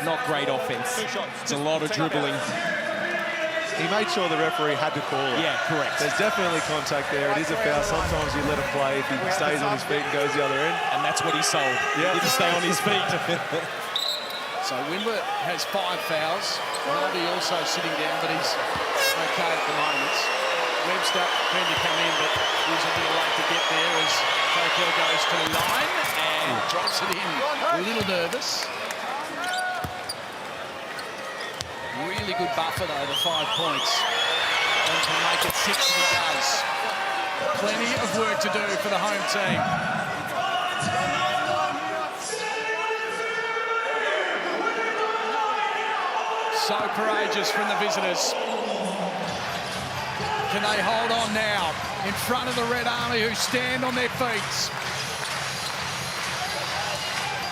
Not great offense. It's a lot of dribbling. He made sure the referee had to call it. Yeah, correct. There's definitely contact there. It is a foul. Sometimes you let him play if he stays on his feet and goes the other end. And that's what he sold. Yeah. He didn't stay on his feet. So Wimber has 5 fouls. Harvey also sitting down, but he's okay at the moment. Webster going to come in, but he's a little late to get there as Coco goes to the line and drops it in. A little nervous. Really good buffer though, the 5 points. And can make it 6 if he does. Plenty of work to do for the home team. So courageous from the visitors. Can they hold on now in front of the Red Army, who stand on their feet?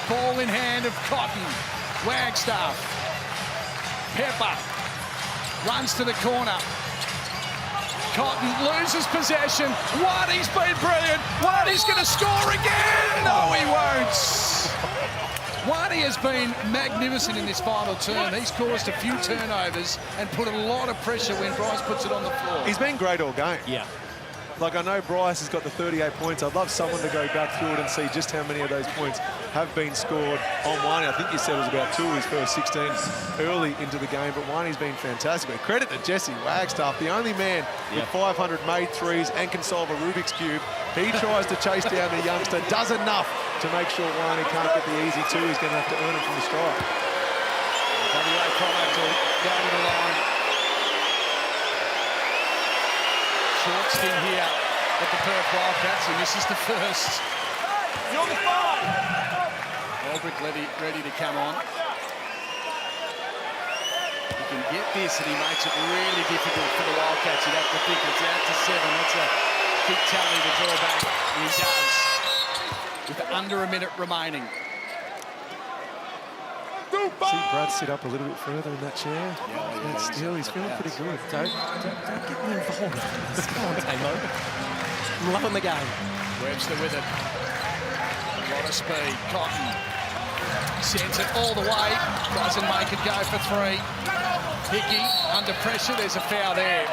Ball in hand of Cotton. Wagstaff. Pepper runs to the corner. Cotton loses possession. Waddy's been brilliant. Waddy's going to score again. No, he won't. Waddy has been magnificent in this final term. He's caused a few turnovers and put a lot of pressure when Bryce puts it on the floor. He's been great all game. Yeah. Like, I know Bryce has got the 38 points. I'd love someone to go back through it and see just how many of those points have been scored on Wani. I think you said it was about 2 of his first 16 early into the game, but Wani's been fantastic. But credit to Jesse Wagstaff, the only man with 500 made threes and can solve a Rubik's Cube. He tries to chase down the youngster, does enough to make sure Wani can't get the easy 2. He's going to have to earn it from the strike. WA product will go to the line. Short stint here at the Perth Wildcats, and this is the first. Aldrich ready to come on. can get this, and he makes it really difficult for the Wildcats. You'd have to think it's out to 7. That's a big tally to draw back, and he does, with under a minute remaining. See Brad sit up a little bit further in that chair. Yeah, still, he's feeling pretty good. Don't get me involved. Come on, Tamo. I'm loving the game. Webster with it. A lot of speed. Cotton sends it all the way. Doesn't make it go for 3. Hickey under pressure. There's a foul there.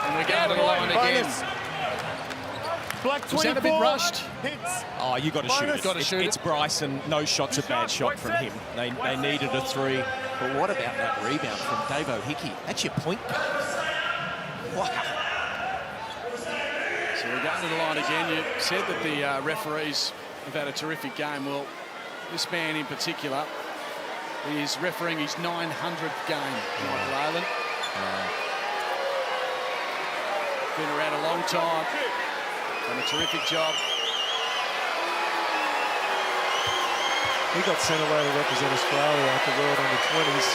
And we go to the line again. Was that a bit rushed? Oh, you got to shoot it. Got to shoot it. It's Bryce, and no shot's a bad shot from him. They needed a 3. But what about that rebound from Davo Hickey? That's your point guard. Wow. So we're going to the line again. You said that the referees have had a terrific game. Well, this man in particular is refereeing his 900th game, Michael Aylan. Been around a long time. Done a terrific job. He got sent away to represent Australia at the World Under-20s.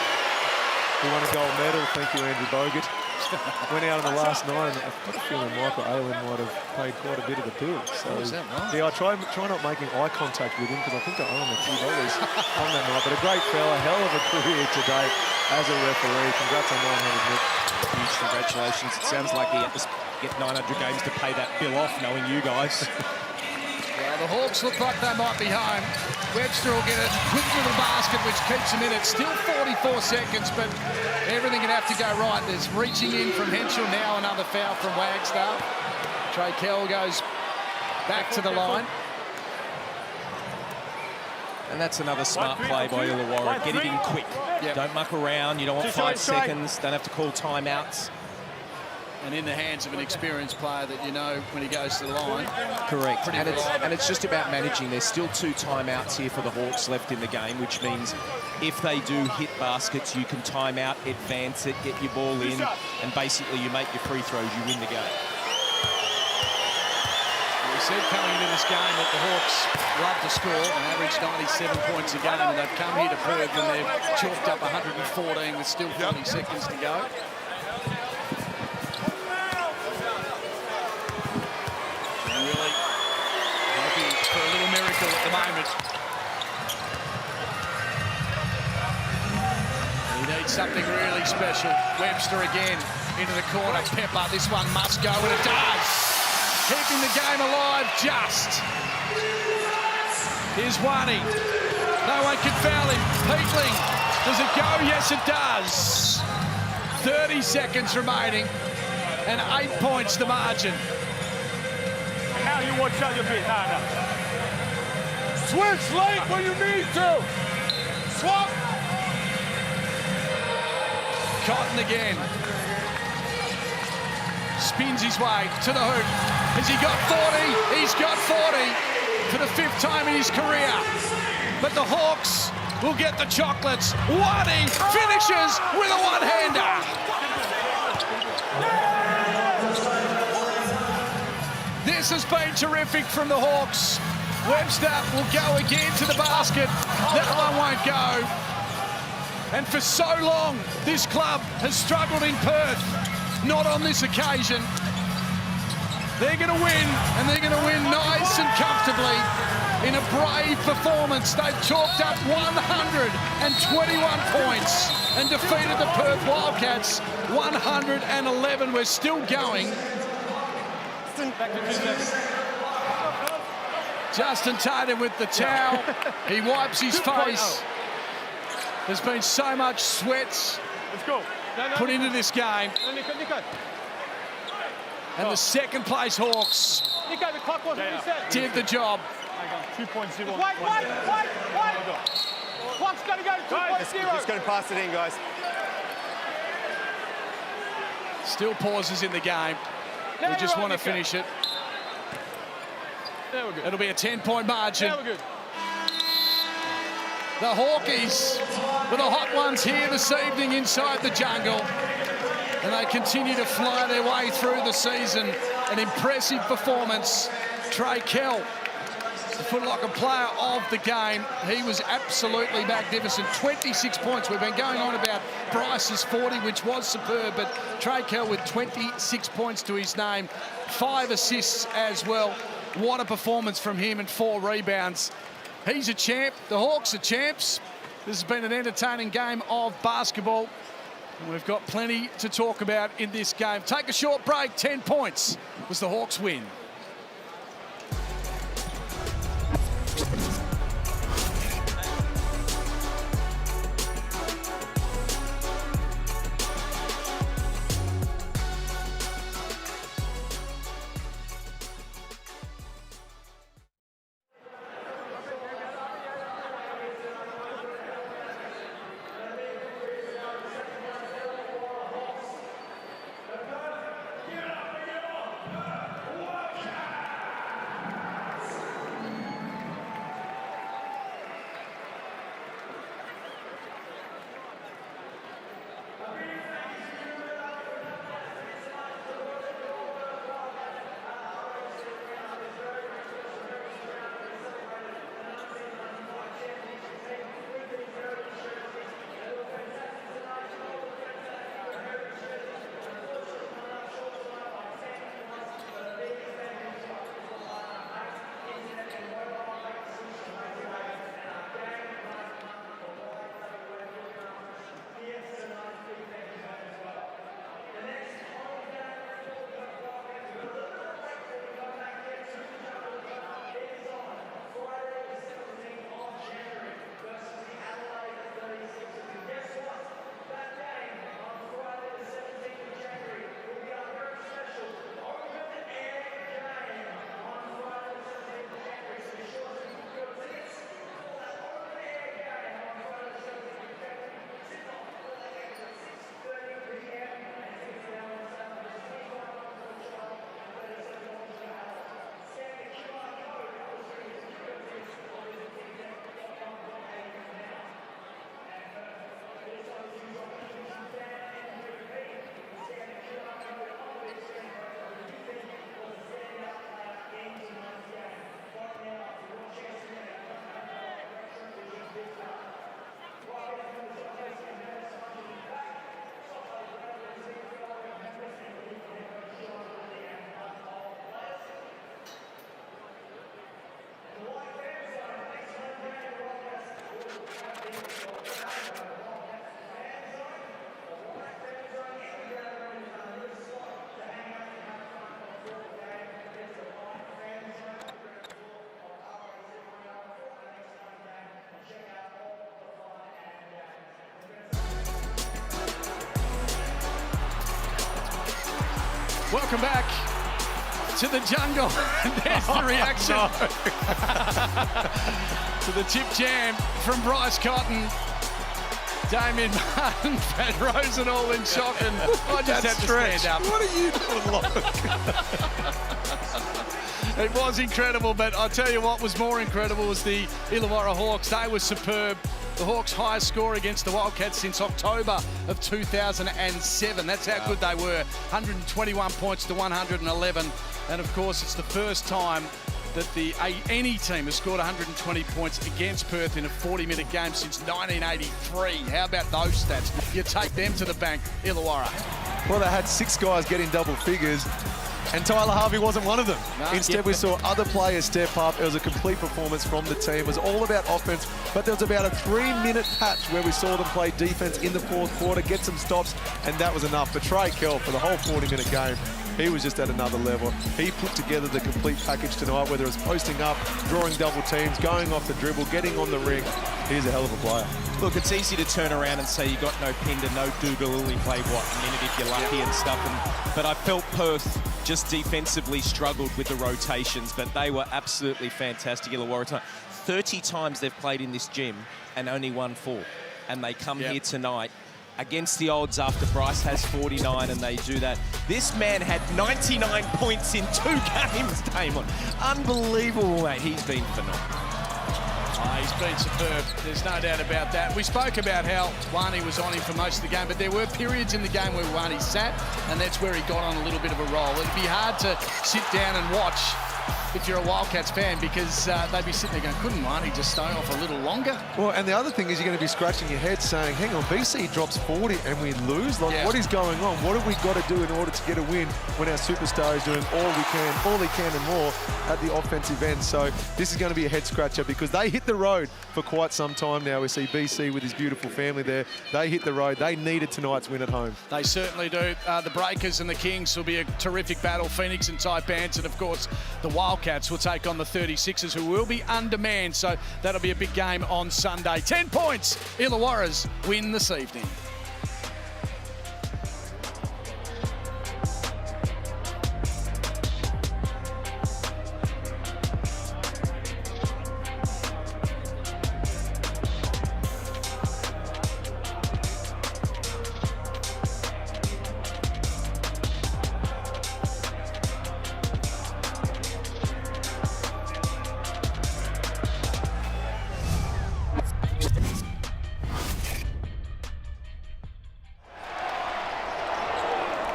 He won a gold medal. Thank you, Andrew Bogut. Went out on the last night, and I've got a feeling Michael Aylan might have paid quite a bit of the bill. So, is that right? yeah, I try not making eye contact with him because I think I owe him a few dollars on that night. But a great fella, hell of a career today as a referee. Congrats on 900, Nick. Huge congratulations. It sounds like he had to get 900 games to pay that bill off, knowing you guys. Well, the Hawks look like they might be home. Webster will get it quick to the basket, which keeps him in it. Still 44 seconds, but everything can have to go right. There's reaching in from Henschel now, another foul from Wagstaff. Trey Kell goes back to the line. And that's another smart play by Illawarra. Get it in quick. Yep. Don't muck around. You don't want 5 seconds. Don't have to call timeouts. And in the hands of an experienced player that you know when he goes to the line. Correct. And it's just about managing. There's still 2 timeouts here for the Hawks left in the game, which means if they do hit baskets, you can time out, advance it, get your ball in, and basically you make your free throws, you win the game. We said coming into this game that the Hawks love to score and average 97 points a game, and they've come here to Perth and they've chalked up 114 with still 40 seconds to go. Really hoping for a little miracle at the moment. He needs something really special. Webster again into the corner. Pepper, this one must go, and it does. Keeping the game alive just. Here's Wani. No one can foul him. Peatling. Does it go? Yes, it does. 30 seconds remaining and 8 points the margin. Now you watch out your feet. No. Switch late when you need to. Swap. Cotton again. Spins his way to the hoop. Has he got 40? He's got 40 for the 5th time in his career. But the Hawks will get the chocolates. Wani finishes with a one-hander. This has been terrific from the Hawks. Webster will go again to the basket. That one won't go. And for so long, this club has struggled in Perth. Not on this occasion. They're going to win, and they're going to win nice and comfortably in a brave performance. They've chalked up 121 points and defeated the Perth Wildcats 111. We're still going. Justin Tatum with the towel. He wipes his face. There's been so much sweat put into this game. And the second place Hawks did the job. 2.0. Wait. Clock's going to go to 2.0. Just going to pass it in, guys. Still pauses in the game. We just want to finish it. It'll be a 10-point margin. The Hawkies were the hot ones here this evening inside the jungle. And they continue to fly their way through the season. An impressive performance. Trey Kell Foot Locker player of the game. He was absolutely magnificent. 26 points. We've been going on about Bryce's 40, which was superb, but Trey Kell with 26 points to his name. 5 assists as well. What a performance from him and 4 rebounds. He's a champ. The Hawks are champs. This has been an entertaining game of basketball. And we've got plenty to talk about in this game. Take a short break. 10 points was the Hawks win. Welcome back to the jungle. And there's the reaction to the tip jam from Bryce Cotton. Damien Martin, Pat Rosen all in shock, and I just had to stand up. What are you doing, Locke? It was incredible, but I tell you what was more incredible was the Illawarra Hawks. They were superb. The Hawks' highest score against the Wildcats since October of 2007. That's how good they were. 121 points to 111. And of course, it's the first time that any team has scored 120 points against Perth in a 40-minute game since 1983. How about those stats? You take them to the bank, Illawarra. Well, they had 6 guys getting double figures, and Tyler Harvey wasn't one of them. Instead, we saw other players step up. It was a complete performance from the team. It was all about offense, but there was about a 3-minute patch where we saw them play defense in the 4th quarter, get some stops, and that was enough. But Trey Kell, for the whole 40-minute game, he was just at another level. He put together the complete package tonight, whether it's posting up, drawing double teams, going off the dribble, getting on the ring. He's a hell of a player. Look, it's easy to turn around and say you got no Pinder, no Dougal, only played, what, a minute if you're lucky and stuff. But I felt Perth just defensively struggled with the rotations, but they were absolutely fantastic. Illawarra, 30 times they've played in this gym and only won 4. And they come here tonight against the odds after Bryce has 49 and they do that. This man had 99 points in 2 games, Damon. Unbelievable, mate. He's been phenomenal. He's been superb. There's no doubt about that. We spoke about how Wani was on him for most of the game, but there were periods in the game where Wani sat, and that's where he got on a little bit of a roll. It'd be hard to sit down and watch if you're a Wildcats fan, because they'd be sitting there going, couldn't Marnie just stay off a little longer? Well, and the other thing is you're going to be scratching your head saying, hang on, BC drops 40 and we lose? Like, what is going on? What have we got to do in order to get a win when our superstar is doing all he can and more at the offensive end? So this is going to be a head scratcher because they hit the road for quite some time now. We see BC with his beautiful family there. They hit the road. They needed tonight's win at home. They certainly do. The Breakers and the Kings will be a terrific battle. Phoenix and Taipans, and of course the Wildcats will take on the 36ers, who will be undermanned. So that'll be a big game on Sunday. 10 points. Illawarra's win this evening.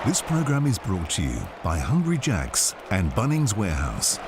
This program is brought to you by Hungry Jack's and Bunnings Warehouse.